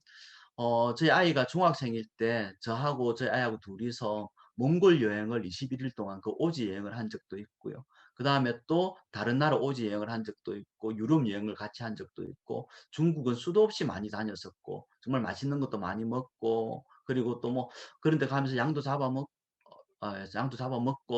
저희 아이가 중학생일 때 저하고 저희 아이하고 둘이서 몽골 여행을 21일 동안 그 오지 여행을 한 적도 있고요. 그다음에 또 다른 나라 오지 여행을 한 적도 있고 유럽 여행을 같이 한 적도 있고 중국은 수도 없이 많이 다녔었고 정말 맛있는 것도 많이 먹고 그리고 또 뭐 그런 데 가면서 양도 잡아먹고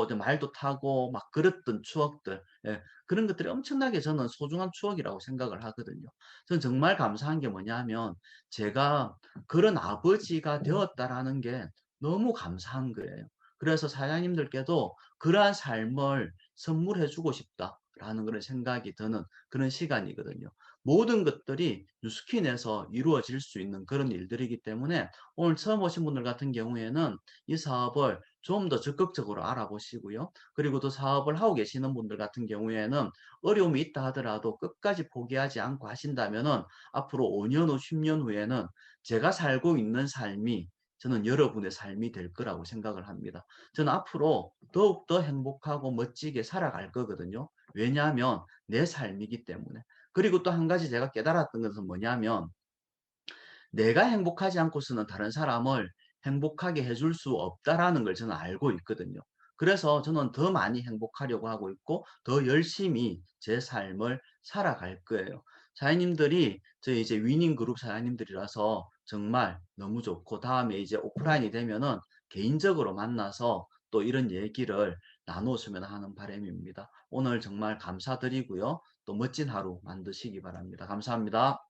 또 말도 타고 막 그랬던 추억들. 예. 그런 것들이 엄청나게 저는 소중한 추억이라고 생각을 하거든요. 저는 정말 감사한 게 뭐냐면 제가 그런 아버지가 되었다라는 게 너무 감사한 거예요. 그래서 사장님들께도 그러한 삶을 선물해 주고 싶다라는 그런 생각이 드는 그런 시간이거든요. 모든 것들이 뉴스킨에서 이루어질 수 있는 그런 일들이기 때문에 오늘 처음 오신 분들 같은 경우에는 이 사업을 좀 더 적극적으로 알아보시고요. 그리고 또 사업을 하고 계시는 분들 같은 경우에는 어려움이 있다 하더라도 끝까지 포기하지 않고 하신다면은 앞으로 5년 후, 10년 후에는 제가 살고 있는 삶이 저는 여러분의 삶이 될 거라고 생각을 합니다. 저는 앞으로 더욱더 행복하고 멋지게 살아갈 거거든요. 왜냐하면 내 삶이기 때문에. 그리고 또 한 가지 제가 깨달았던 것은 뭐냐면 내가 행복하지 않고서는 다른 사람을 행복하게 해줄 수 없다라는 걸 저는 알고 있거든요. 그래서 저는 더 많이 행복하려고 하고 있고 더 열심히 제 삶을 살아갈 거예요. 사장님들이 저희 이제 위닝 그룹 사장님들이라서 정말 너무 좋고 다음에 이제 오프라인이 되면은 개인적으로 만나서 또 이런 얘기를 나누었으면 하는 바람입니다. 오늘 정말 감사드리고요. 또 멋진 하루 만드시기 바랍니다. 감사합니다.